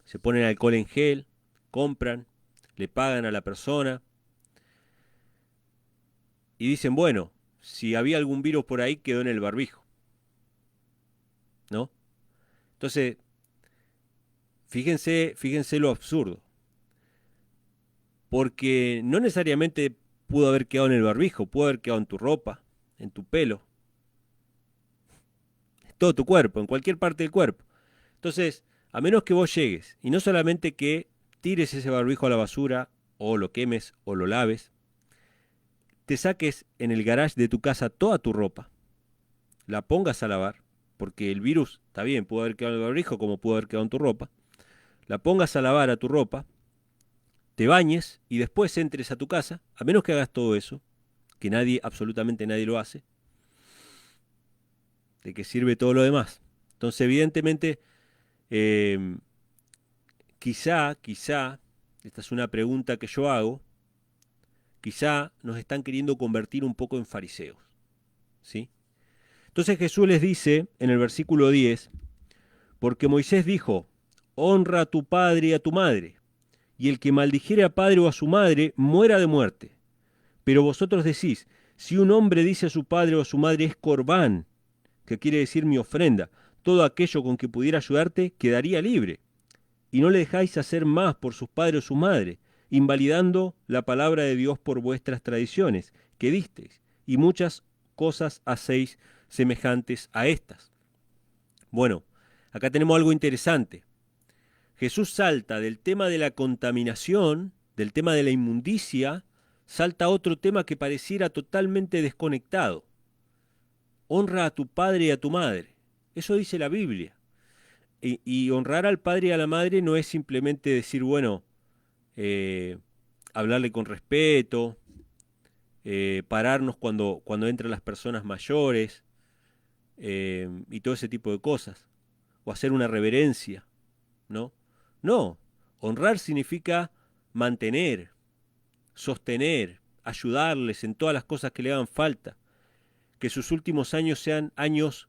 se ponen alcohol en gel, compran, le pagan a la persona y dicen, bueno, si había algún virus por ahí quedó en el barbijo, ¿no? Entonces, fíjense lo absurdo, porque no necesariamente pudo haber quedado en el barbijo, pudo haber quedado en tu ropa, en tu pelo, en todo tu cuerpo, en cualquier parte del cuerpo. Entonces, a menos que vos llegues, y no solamente que tires ese barbijo a la basura, o lo quemes, o lo laves, te saques en el garage de tu casa toda tu ropa, la pongas a lavar, porque el virus, está bien, pudo haber quedado en el barbijo como pudo haber quedado en tu ropa, la pongas a lavar a tu ropa, te bañes y después entres a tu casa, a menos que hagas todo eso, que absolutamente nadie lo hace, ¿de qué sirve todo lo demás? Entonces, evidentemente, eh, quizá, esta es una pregunta que yo hago, quizá nos están queriendo convertir un poco en fariseos, ¿sí? Entonces Jesús les dice en el versículo 10, porque Moisés dijo, honra a tu padre y a tu madre, y el que maldijere a padre o a su madre, muera de muerte. Pero vosotros decís, si un hombre dice a su padre o a su madre es corbán, que quiere decir mi ofrenda, todo aquello con que pudiera ayudarte quedaría libre. Y no le dejáis hacer más por sus padres o su madre, invalidando la palabra de Dios por vuestras tradiciones que disteis, y muchas cosas hacéis semejantes a estas. Bueno, acá tenemos algo interesante. Jesús salta del tema de la contaminación, del tema de la inmundicia, salta a otro tema que pareciera totalmente desconectado. Honra a tu padre y a tu madre. Eso dice la Biblia. Y honrar al padre y a la madre no es simplemente decir, bueno, hablarle con respeto, pararnos cuando entran las personas mayores y todo ese tipo de cosas, o hacer una reverencia, ¿no? No, honrar significa mantener, sostener, ayudarles en todas las cosas que le hagan falta, que sus últimos años sean años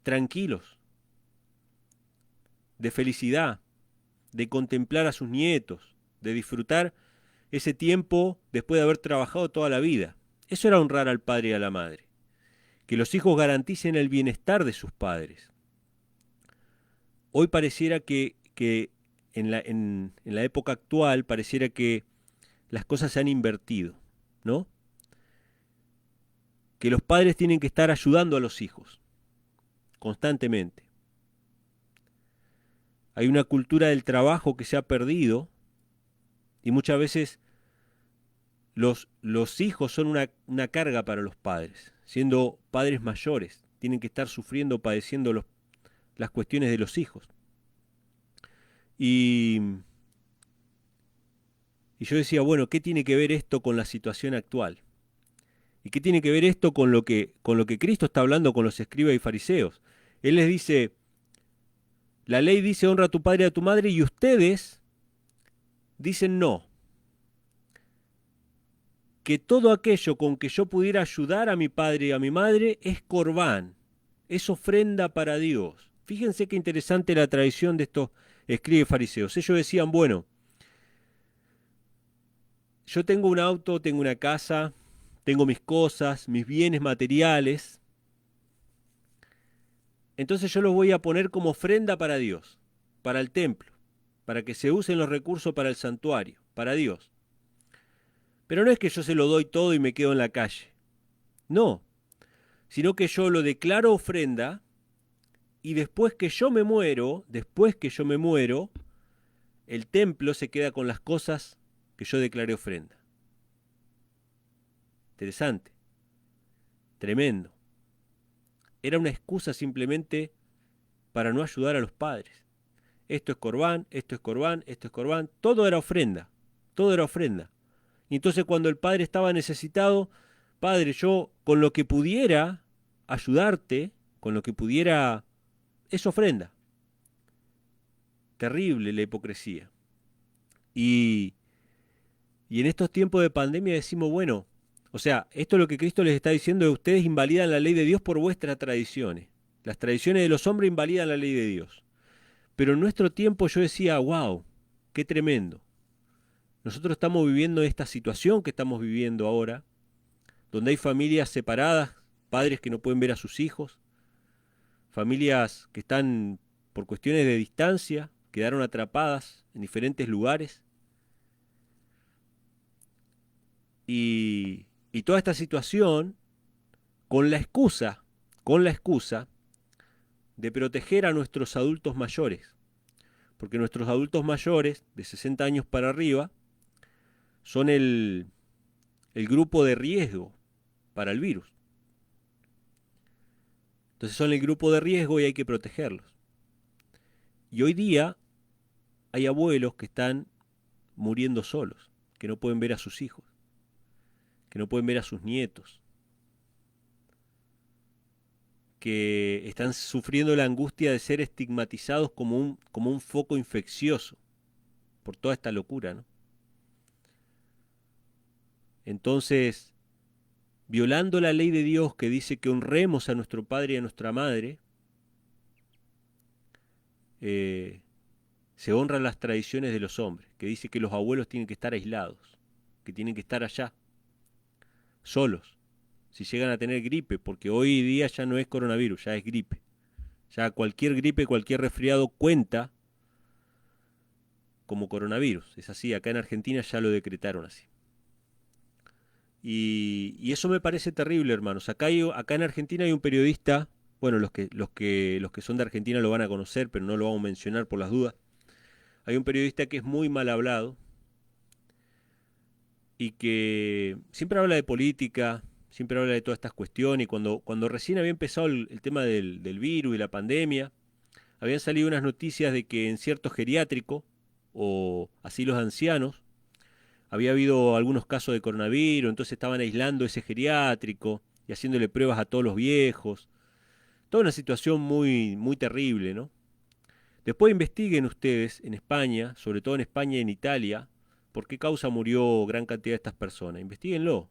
tranquilos, de felicidad, de contemplar a sus nietos, de disfrutar ese tiempo después de haber trabajado toda la vida. Eso era honrar al padre y a la madre. Que los hijos garanticen el bienestar de sus padres. Hoy pareciera que en la época actual pareciera que las cosas se han invertido, ¿no? Que los padres tienen que estar ayudando a los hijos constantemente. Hay una cultura del trabajo que se ha perdido y muchas veces los hijos son una carga para los padres, siendo padres mayores, tienen que estar sufriendo, padeciendo las cuestiones de los hijos. Y, y yo decía, bueno, ¿qué tiene que ver esto con la situación actual? ¿Y qué tiene que ver esto con lo que Cristo está hablando con los escribas y fariseos? Él les dice, la ley dice honra a tu padre y a tu madre, y ustedes dicen no, que todo aquello con que yo pudiera ayudar a mi padre y a mi madre es corbán, es ofrenda para Dios. Fíjense qué interesante la tradición de estos escribas y fariseos. Ellos decían, bueno, yo tengo un auto, tengo una casa, tengo mis cosas, mis bienes materiales, entonces yo los voy a poner como ofrenda para Dios, para el templo, para que se usen los recursos para el santuario, para Dios. Pero no es que yo se lo doy todo y me quedo en la calle. No, sino que yo lo declaro ofrenda y después que yo me muero, el templo se queda con las cosas que yo declaré ofrenda. Interesante, tremendo. Era una excusa simplemente para no ayudar a los padres. Esto es corbán, esto es corbán, esto es corbán, todo era ofrenda, todo era ofrenda. Y entonces cuando el padre estaba necesitado, padre, yo con lo que pudiera ayudarte, con lo que pudiera, es ofrenda. Terrible la hipocresía. Y, y en estos tiempos de pandemia decimos, bueno, o sea, esto es lo que Cristo les está diciendo, de ustedes invalidan la ley de Dios por vuestras tradiciones. Las tradiciones de los hombres invalidan la ley de Dios. Pero en nuestro tiempo yo decía, wow, qué tremendo. Nosotros estamos viviendo esta situación que estamos viviendo ahora, donde hay familias separadas, padres que no pueden ver a sus hijos, familias que están por cuestiones de distancia, quedaron atrapadas en diferentes lugares. Y toda esta situación con con la excusa de proteger a nuestros adultos mayores, porque nuestros adultos mayores de 60 años para arriba son el grupo de riesgo para el virus. Entonces son el grupo de riesgo y hay que protegerlos. Y hoy día hay abuelos que están muriendo solos, que no pueden ver a sus hijos, que no pueden ver a sus nietos, que están sufriendo la angustia de ser estigmatizados como un foco infeccioso por toda esta locura, ¿no? Entonces, violando la ley de Dios que dice que honremos a nuestro padre y a nuestra madre, eh, se honran las tradiciones de los hombres, que dice que los abuelos tienen que estar aislados, que tienen que estar allá, solos, si llegan a tener gripe, porque hoy día ya no es coronavirus, ya es gripe. Ya cualquier gripe, cualquier resfriado cuenta como coronavirus. Es así, acá en Argentina ya lo decretaron así. Y eso me parece terrible, hermanos. Acá en Argentina hay un periodista, bueno, los que son de Argentina lo van a conocer, pero no lo vamos a mencionar por las dudas. Hay un periodista que es muy mal hablado y que siempre habla de política, siempre habla de todas estas cuestiones. Y cuando recién había empezado el tema del virus y la pandemia, habían salido unas noticias de que en cierto geriátrico o asilos de ancianos había habido algunos casos de coronavirus, entonces estaban aislando ese geriátrico y haciéndole pruebas a todos los viejos. Toda una situación muy terrible, ¿no? Después investiguen ustedes en España, sobre todo en España y en Italia, por qué causa murió gran cantidad de estas personas. Investíguenlo.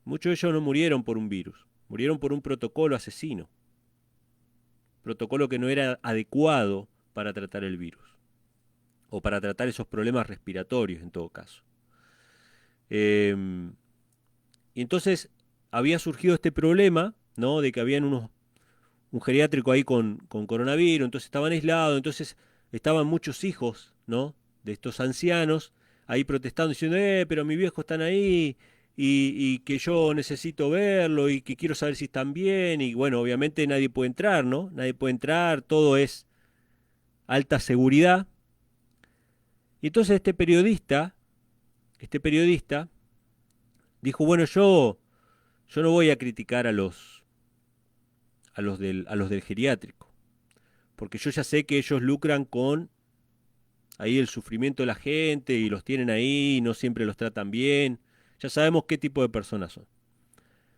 Muchos de ellos no murieron por un virus, murieron por un protocolo asesino. Protocolo que no era adecuado para tratar el virus, o para tratar esos problemas respiratorios en todo caso. Eh, y entonces había surgido este problema, ¿no? De que habían un geriátrico ahí con coronavirus, entonces estaban aislados, entonces estaban muchos hijos, ¿no? De estos ancianos ahí protestando, diciendo, pero mis viejos están ahí y que yo necesito verlo y que quiero saber si están bien. Y bueno, obviamente nadie puede entrar, ¿no? Nadie puede entrar, todo es alta seguridad. Y entonces este periodista dijo, bueno, yo no voy a criticar a los del geriátrico, porque yo ya sé que ellos lucran con ahí el sufrimiento de la gente y los tienen ahí y no siempre los tratan bien. Ya sabemos qué tipo de personas son.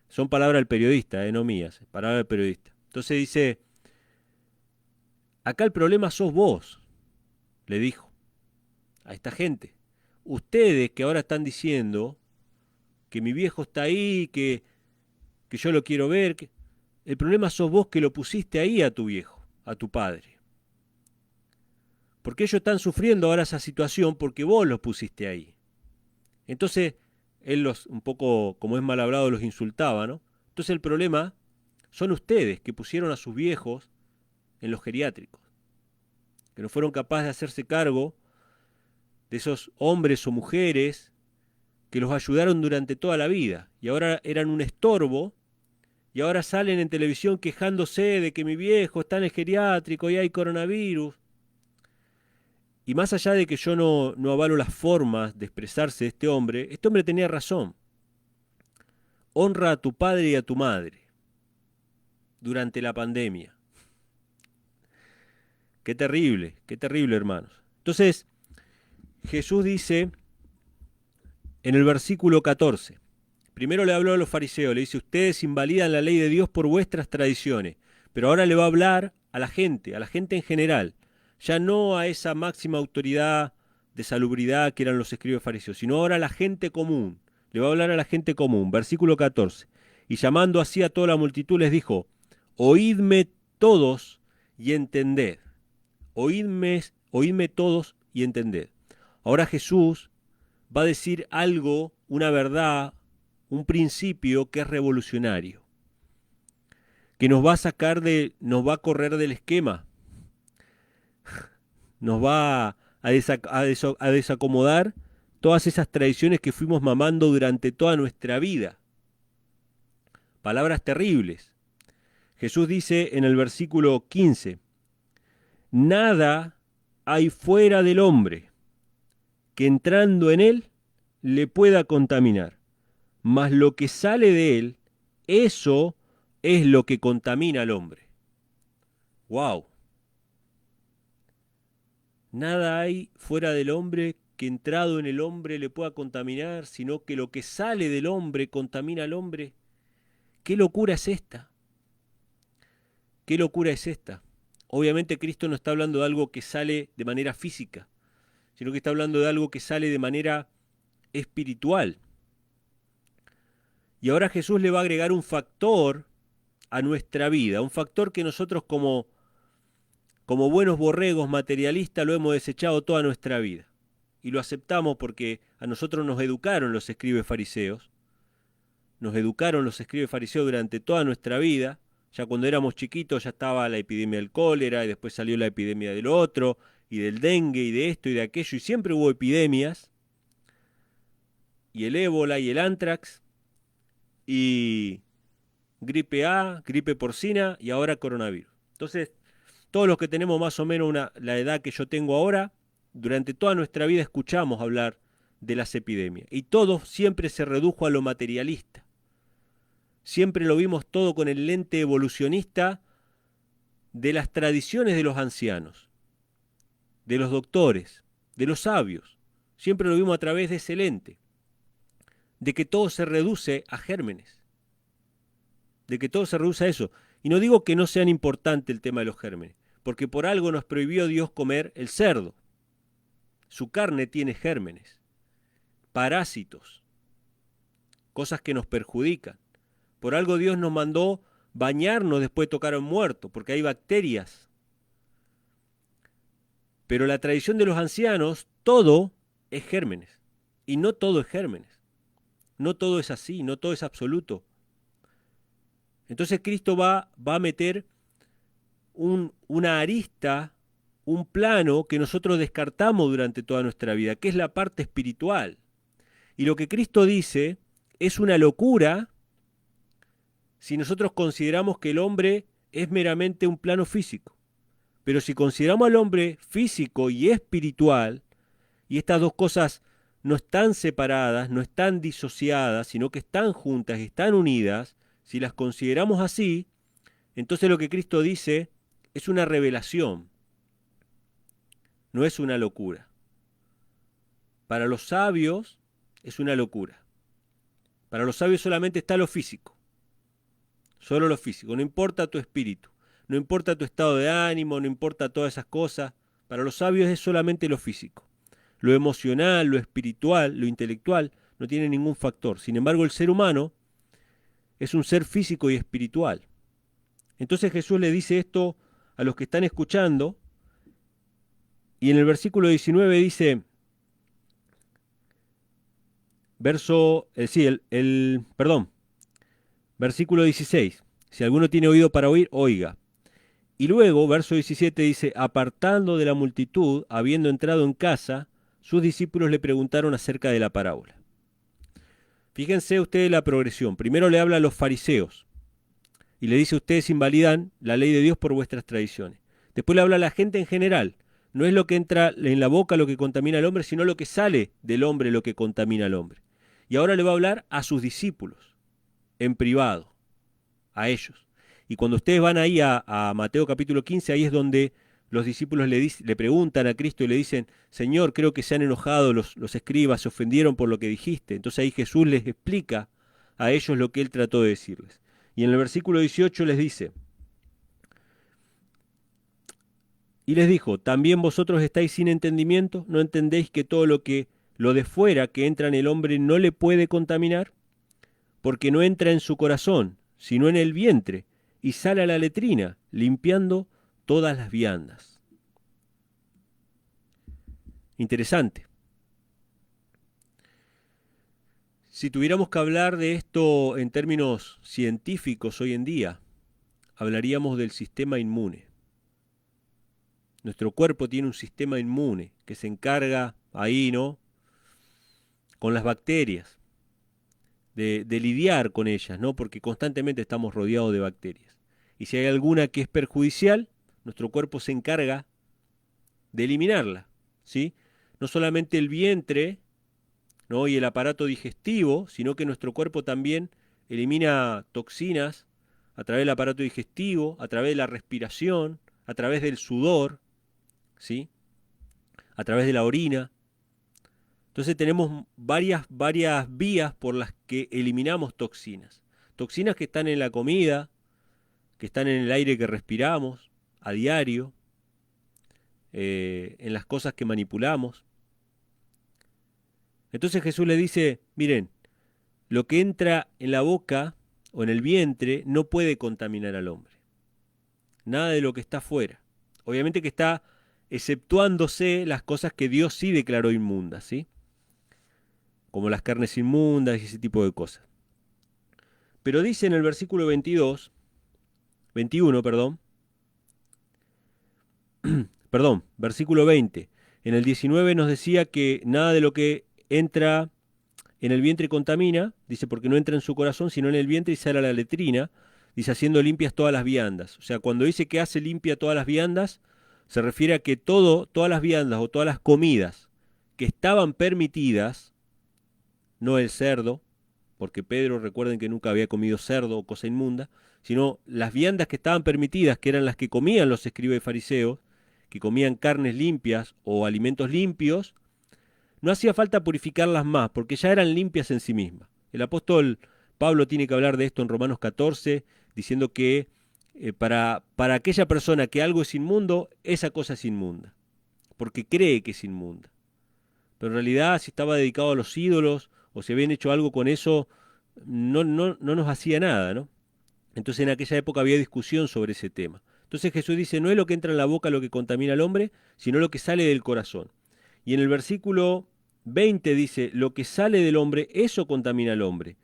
Son palabras del periodista, no mías, palabras del periodista. Entonces dice, acá el problema sos vos, le dijo a esta gente. Ustedes que ahora están diciendo que mi viejo está ahí, que yo lo quiero ver, el problema sos vos que lo pusiste ahí a tu viejo, a tu padre. Porque ellos están sufriendo ahora esa situación porque vos los pusiste ahí. Entonces, él los, un poco, como es mal hablado, los insultaba, ¿no? Entonces el problema son ustedes que pusieron a sus viejos en los geriátricos, que no fueron capaces de hacerse cargo de esos hombres o mujeres que los ayudaron durante toda la vida y ahora eran un estorbo y ahora salen en televisión quejándose de que mi viejo está en el geriátrico y hay coronavirus. Y más allá de que yo no avalo las formas de expresarse de este hombre tenía razón. Honra a tu padre y a tu madre durante la pandemia. qué terrible, hermanos. Entonces, Jesús dice en el versículo 14, primero le habló a los fariseos, le dice, ustedes invalidan la ley de Dios por vuestras tradiciones, pero ahora le va a hablar a la gente en general, ya no a esa máxima autoridad de salubridad que eran los escribas fariseos, sino ahora a la gente común, le va a hablar a la gente común, versículo 14, y llamando así a toda la multitud les dijo, oídme todos y entended, oídme todos y entended. Ahora Jesús va a decir algo, una verdad, un principio que es revolucionario, que nos va a nos va a correr del esquema, nos va a desacomodar todas esas tradiciones que fuimos mamando durante toda nuestra vida. Palabras terribles. Jesús dice en el versículo 15, nada hay fuera del hombre que entrando en él le pueda contaminar, mas lo que sale de él, eso es lo que contamina al hombre. ¡Wow! Nada hay fuera del hombre que entrado en el hombre le pueda contaminar, sino que lo que sale del hombre contamina al hombre. ¿Qué locura es esta? ¿Qué locura es esta? Obviamente Cristo no está hablando de algo que sale de manera física, sino que está hablando de algo que sale de manera espiritual. Y ahora Jesús le va a agregar un factor a nuestra vida, un factor que nosotros como buenos borregos materialistas lo hemos desechado toda nuestra vida. Y lo aceptamos porque a nosotros nos educaron los escribas fariseos, durante toda nuestra vida. Ya cuando éramos chiquitos ya estaba la epidemia del cólera y después salió la epidemia del otro y del dengue y de esto y de aquello y siempre hubo epidemias y el ébola y el antrax y gripe A, gripe porcina y ahora coronavirus. Entonces, todos los que tenemos más o menos la edad que yo tengo ahora, durante toda nuestra vida escuchamos hablar de las epidemias y todo siempre se redujo a lo materialista. Siempre lo vimos todo con el lente evolucionista de las tradiciones de los ancianos, de los doctores, de los sabios. Siempre lo vimos a través de ese lente, de que todo se reduce a gérmenes, de que todo se reduce a eso. Y no digo que no sean importante el tema de los gérmenes, porque por algo nos prohibió Dios comer el cerdo. Su carne tiene gérmenes, parásitos, cosas que nos perjudican. Por algo Dios nos mandó bañarnos después de tocar a un muerto, porque hay bacterias. Pero la tradición de los ancianos, todo es gérmenes. Y no todo es gérmenes. No todo es así, no todo es absoluto. Entonces Cristo va a meter una arista, un plano que nosotros descartamos durante toda nuestra vida, que es la parte espiritual. Y lo que Cristo dice es una locura si nosotros consideramos que el hombre es meramente un plano físico. Pero si consideramos al hombre físico y espiritual, y estas dos cosas no están separadas, no están disociadas, sino que están juntas, están unidas, si las consideramos así, entonces lo que Cristo dice es una revelación. no es una locura. Para los sabios es una locura. Para los sabios solamente está lo físico. Solo lo físico. No importa tu espíritu. No importa tu estado de ánimo. No importa todas esas cosas. Para los sabios es solamente lo físico. Lo emocional, lo espiritual, lo intelectual no tiene ningún factor. Sin embargo, el ser humano es un ser físico y espiritual. Entonces Jesús le dice esto a los que están escuchando. Y en el versículo 19 dice... Versículo 16. Si alguno tiene oído para oír, oiga. Y luego, verso 17 dice, apartando de la multitud, habiendo entrado en casa, sus discípulos le preguntaron acerca de la parábola. Fíjense ustedes la progresión. Primero le habla a los fariseos y le dice, ustedes invalidan la ley de Dios por vuestras tradiciones. Después le habla a la gente en general. No es lo que entra en la boca lo que contamina al hombre, sino lo que sale del hombre lo que contamina al hombre. Y ahora le va a hablar a sus discípulos, en privado, a ellos. Y cuando ustedes van ahí a Mateo capítulo 15, ahí es donde los discípulos le preguntan a Cristo y le dicen, Señor, creo que se han enojado los escribas, se ofendieron por lo que dijiste. Entonces ahí Jesús les explica a ellos lo que él trató de decirles. Y en el versículo 18 les dice, y les dijo, ¿también vosotros estáis sin entendimiento? ¿No entendéis que todo lo de fuera que entra en el hombre no le puede contaminar? Porque no entra en su corazón, sino en el vientre, y sale a la letrina, limpiando todas las viandas. Interesante. Si tuviéramos que hablar de esto en términos científicos hoy en día, hablaríamos del sistema inmune. Nuestro cuerpo tiene un sistema inmune que se encarga ahí, ¿no?, con las bacterias, de lidiar con ellas, ¿no?, porque constantemente estamos rodeados de bacterias. Y si hay alguna que es perjudicial, nuestro cuerpo se encarga de eliminarla, ¿sí? No solamente el vientre, ¿no?, y el aparato digestivo, sino que nuestro cuerpo también elimina toxinas a través del aparato digestivo, a través de la respiración, a través del sudor, ¿sí?, a través de la orina. Entonces tenemos varias vías por las que eliminamos toxinas. Toxinas que están en la comida, que están en el aire que respiramos a diario, en las cosas que manipulamos. Entonces Jesús le dice, miren, lo que entra en la boca o en el vientre no puede contaminar al hombre. Nada de lo que está afuera. Obviamente que está exceptuándose las cosas que Dios sí declaró inmundas, ¿sí?, como las carnes inmundas y ese tipo de cosas. Pero dice en el versículo 21, versículo 20. En el 19 nos decía que nada de lo que entra en el vientre contamina, dice, porque no entra en su corazón, sino en el vientre y sale a la letrina, dice, haciendo limpias todas las viandas. O sea, cuando dice que hace limpia todas las viandas, se refiere a que todas las viandas o todas las comidas que estaban permitidas, no el cerdo, porque Pedro, recuerden que nunca había comido cerdo o cosa inmunda, sino las viandas que estaban permitidas, que eran las que comían los escribas y fariseos, que comían carnes limpias o alimentos limpios, no hacía falta purificarlas más, porque ya eran limpias en sí mismas. El apóstol Pablo tiene que hablar de esto en Romanos 14, diciendo que para aquella persona que algo es inmundo, esa cosa es inmunda, porque cree que es inmunda. Pero en realidad, si estaba dedicado a los ídolos, o si habían hecho algo con eso, no nos hacía nada, ¿no? Entonces en aquella época había discusión sobre ese tema. Entonces Jesús dice, no es lo que entra en la boca lo que contamina al hombre, sino lo que sale del corazón. Y en el versículo 20 dice, lo que sale del hombre, eso contamina al hombre,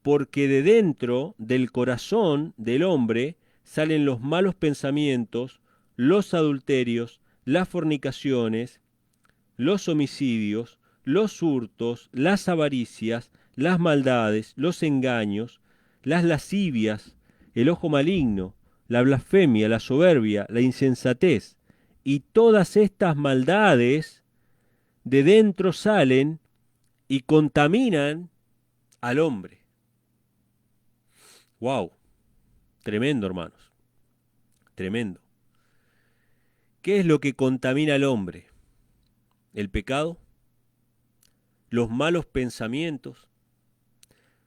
porque de dentro del corazón del hombre salen los malos pensamientos, los adulterios, las fornicaciones, los homicidios, los hurtos, las avaricias, las maldades, los engaños, las lascivias, el ojo maligno, la blasfemia, la soberbia, la insensatez. Y todas estas maldades de dentro salen y contaminan al hombre. ¡Wow! Tremendo, hermanos. Tremendo. ¿Qué es lo que contamina al hombre? el pecado, los malos pensamientos,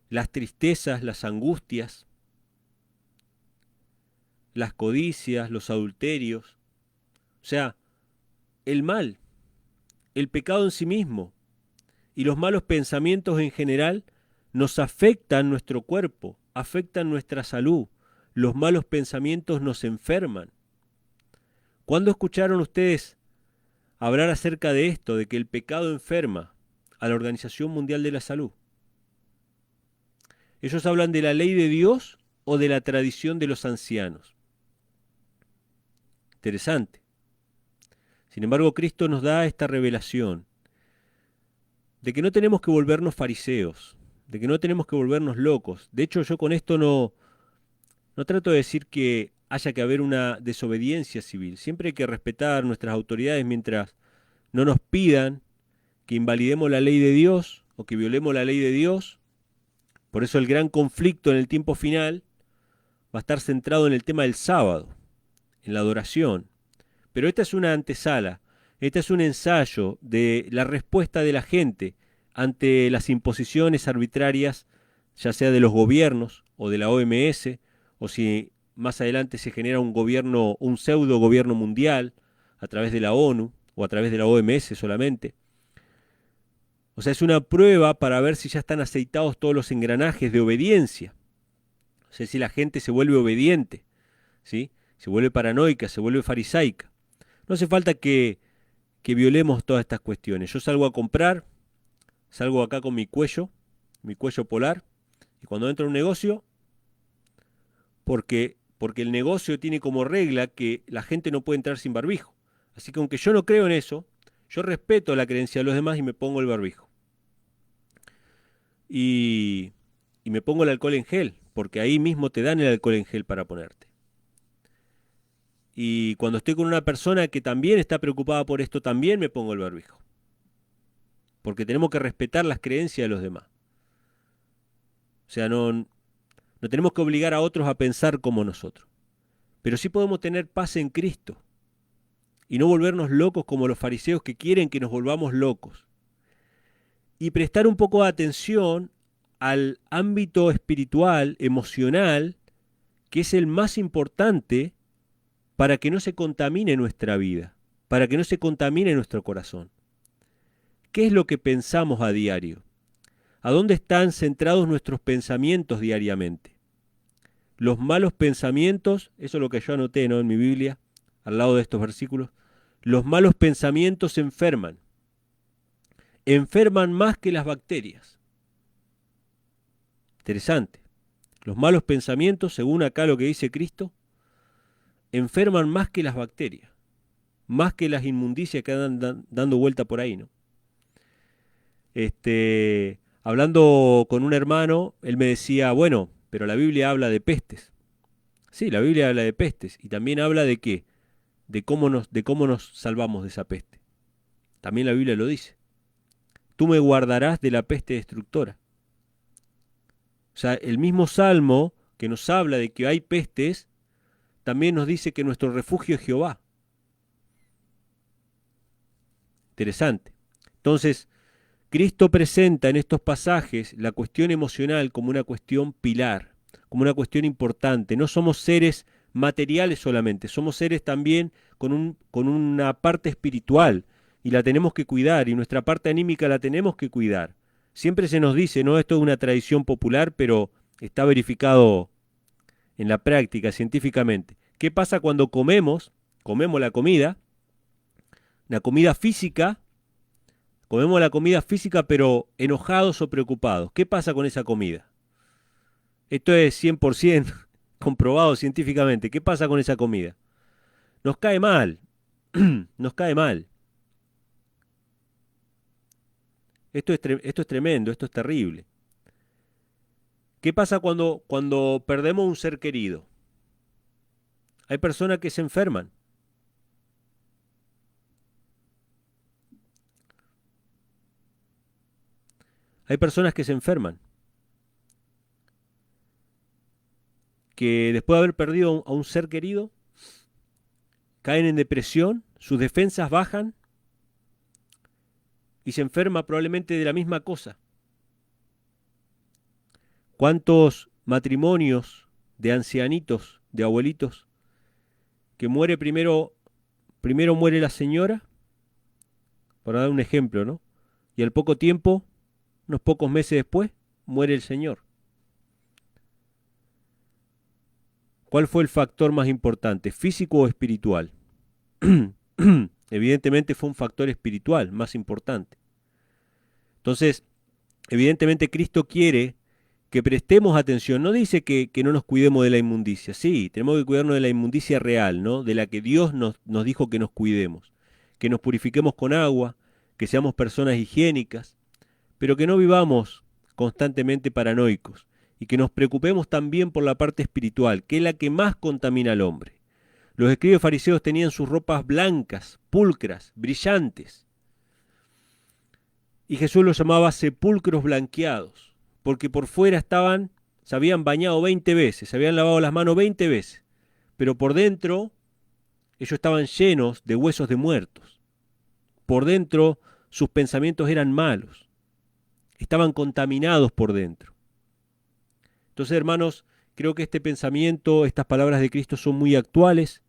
las tristezas, las angustias, las codicias, los adulterios, o sea, el mal, el pecado en sí mismo y los malos pensamientos en general nos afectan nuestro cuerpo, afectan nuestra salud. Los malos pensamientos nos enferman. ¿Cuándo escucharon ustedes hablar acerca de esto, de que el pecado enferma a la Organización Mundial de la Salud? ¿Ellos hablan de la ley de Dios o de la tradición de los ancianos? Interesante. Sin embargo, Cristo nos da esta revelación de que no tenemos que volvernos fariseos, de que no tenemos que volvernos locos. De hecho, yo con esto no trato de decir que haya que haber una desobediencia civil. Siempre hay que respetar nuestras autoridades mientras no nos pidan que invalidemos la ley de Dios o que violemos la ley de Dios. Por eso el gran conflicto en el tiempo final va a estar centrado en el tema del sábado, en la adoración. Pero esta es una antesala, este es un ensayo de la respuesta de la gente ante las imposiciones arbitrarias, ya sea de los gobiernos o de la OMS, o si más adelante se genera un gobierno, un pseudo gobierno mundial a través de la ONU o a través de la OMS solamente. O sea, es una prueba para ver si ya están aceitados todos los engranajes de obediencia. O sea, si la gente se vuelve obediente, ¿sí? Se vuelve paranoica, se vuelve farisaica. No hace falta que violemos todas estas cuestiones. Yo salgo a comprar, salgo acá con mi cuello polar, y cuando entro a un negocio, porque el negocio tiene como regla que la gente no puede entrar sin barbijo. Así que aunque yo no creo en eso, yo respeto la creencia de los demás y me pongo el barbijo. Y me pongo el alcohol en gel, porque ahí mismo te dan el alcohol en gel para ponerte. Y cuando estoy con una persona que también está preocupada por esto, también me pongo el barbijo. Porque tenemos que respetar las creencias de los demás. O sea, no tenemos que obligar a otros a pensar como nosotros. Pero sí podemos tener paz en Cristo. Y no volvernos locos como los fariseos que quieren que nos volvamos locos. Y prestar un poco de atención al ámbito espiritual, emocional, que es el más importante para que no se contamine nuestra vida, para que no se contamine nuestro corazón. ¿Qué es lo que pensamos a diario? ¿A dónde están centrados nuestros pensamientos diariamente? Los malos pensamientos, eso es lo que yo anoté, ¿no?, en mi Biblia, al lado de estos versículos. Los malos pensamientos enferman. Enferman más que las bacterias. Interesante. Los malos pensamientos, según acá lo que dice Cristo, enferman más que las bacterias, más que las inmundicias que andan dando vuelta por ahí, ¿no? Hablando con un hermano, él me decía, bueno, pero la Biblia habla de pestes. Sí, la Biblia habla de pestes y también habla de qué, de cómo nos salvamos de esa peste. También la Biblia lo dice. Tú me guardarás de la peste destructora. O sea, el mismo Salmo que nos habla de que hay pestes, también nos dice que nuestro refugio es Jehová. Interesante. Entonces, Cristo presenta en estos pasajes la cuestión emocional como una cuestión pilar, como una cuestión importante. No somos seres materiales solamente, somos seres también con una parte espiritual y la tenemos que cuidar y nuestra parte anímica la tenemos que cuidar. Siempre se nos dice, no, esto es una tradición popular, pero está verificado en la práctica científicamente. ¿Qué pasa cuando comemos la comida física? Comemos la comida física pero enojados o preocupados. ¿Qué pasa con esa comida? Esto es 100% comprobado científicamente. ¿Qué pasa con esa comida? Nos cae mal. Nos cae mal. Esto es tremendo, esto es terrible. ¿Qué pasa cuando perdemos un ser querido? Hay personas que se enferman. Hay personas que se enferman. Que después de haber perdido a un ser querido, caen en depresión, sus defensas bajan y se enferma probablemente de la misma cosa. ¿Cuántos matrimonios de ancianitos, de abuelitos, que muere primero muere la señora, para dar un ejemplo, ¿no? Y al poco tiempo, unos pocos meses después, muere el señor? ¿Cuál fue el factor más importante, físico o espiritual? Evidentemente fue un factor espiritual más importante. Entonces, evidentemente Cristo quiere que prestemos atención. No dice que no nos cuidemos de la inmundicia. Sí, tenemos que cuidarnos de la inmundicia real, ¿no? De la que Dios nos dijo que nos cuidemos. Que nos purifiquemos con agua, que seamos personas higiénicas, pero que no vivamos constantemente paranoicos y que nos preocupemos también por la parte espiritual, que es la que más contamina al hombre. Los escribas y fariseos tenían sus ropas blancas, pulcras, brillantes, y Jesús los llamaba sepulcros blanqueados, porque por fuera se habían bañado 20 veces, se habían lavado las manos 20 veces, pero por dentro ellos estaban llenos de huesos de muertos. Por dentro sus pensamientos eran malos, estaban contaminados por dentro. Entonces, hermanos, creo que este pensamiento, estas palabras de Cristo son muy actuales,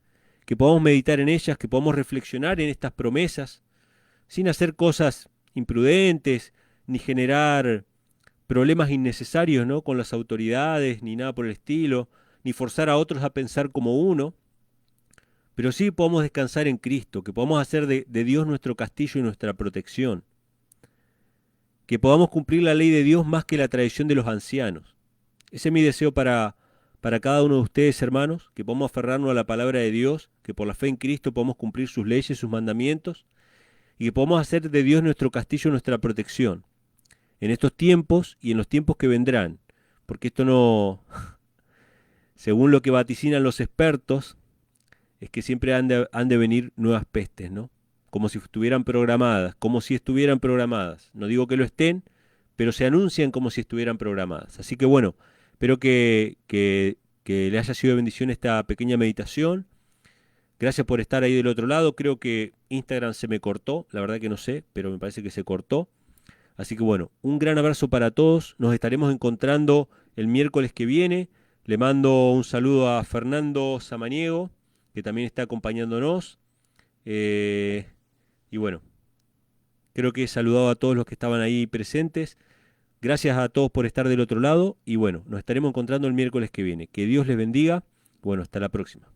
que podamos meditar en ellas, que podamos reflexionar en estas promesas, sin hacer cosas imprudentes, ni generar problemas innecesarios, ¿no?, con las autoridades, ni nada por el estilo, ni forzar a otros a pensar como uno, pero sí podamos descansar en Cristo, que podamos hacer de Dios nuestro castillo y nuestra protección, que podamos cumplir la ley de Dios más que la tradición de los ancianos. Ese es mi deseo para cada uno de ustedes, hermanos, que podamos aferrarnos a la palabra de Dios, que por la fe en Cristo podamos cumplir sus leyes, sus mandamientos, y que podamos hacer de Dios nuestro castillo, nuestra protección, en estos tiempos y en los tiempos que vendrán, porque esto no, según lo que vaticinan los expertos, es que siempre han de venir nuevas pestes, ¿no? Como si estuvieran programadas, No digo que lo estén, pero se anuncian como si estuvieran programadas. Así que bueno, espero que le haya sido de bendición esta pequeña meditación. Gracias por estar ahí del otro lado. Creo que Instagram se me cortó, la verdad que no sé, pero me parece que se cortó. Así que bueno, un gran abrazo para todos. Nos estaremos encontrando el miércoles que viene. Le mando un saludo a Fernando Samaniego, que también está acompañándonos. Y bueno, creo que he saludado a todos los que estaban ahí presentes. Gracias a todos por estar del otro lado. Y bueno, nos estaremos encontrando el miércoles que viene. Que Dios les bendiga. Bueno, hasta la próxima.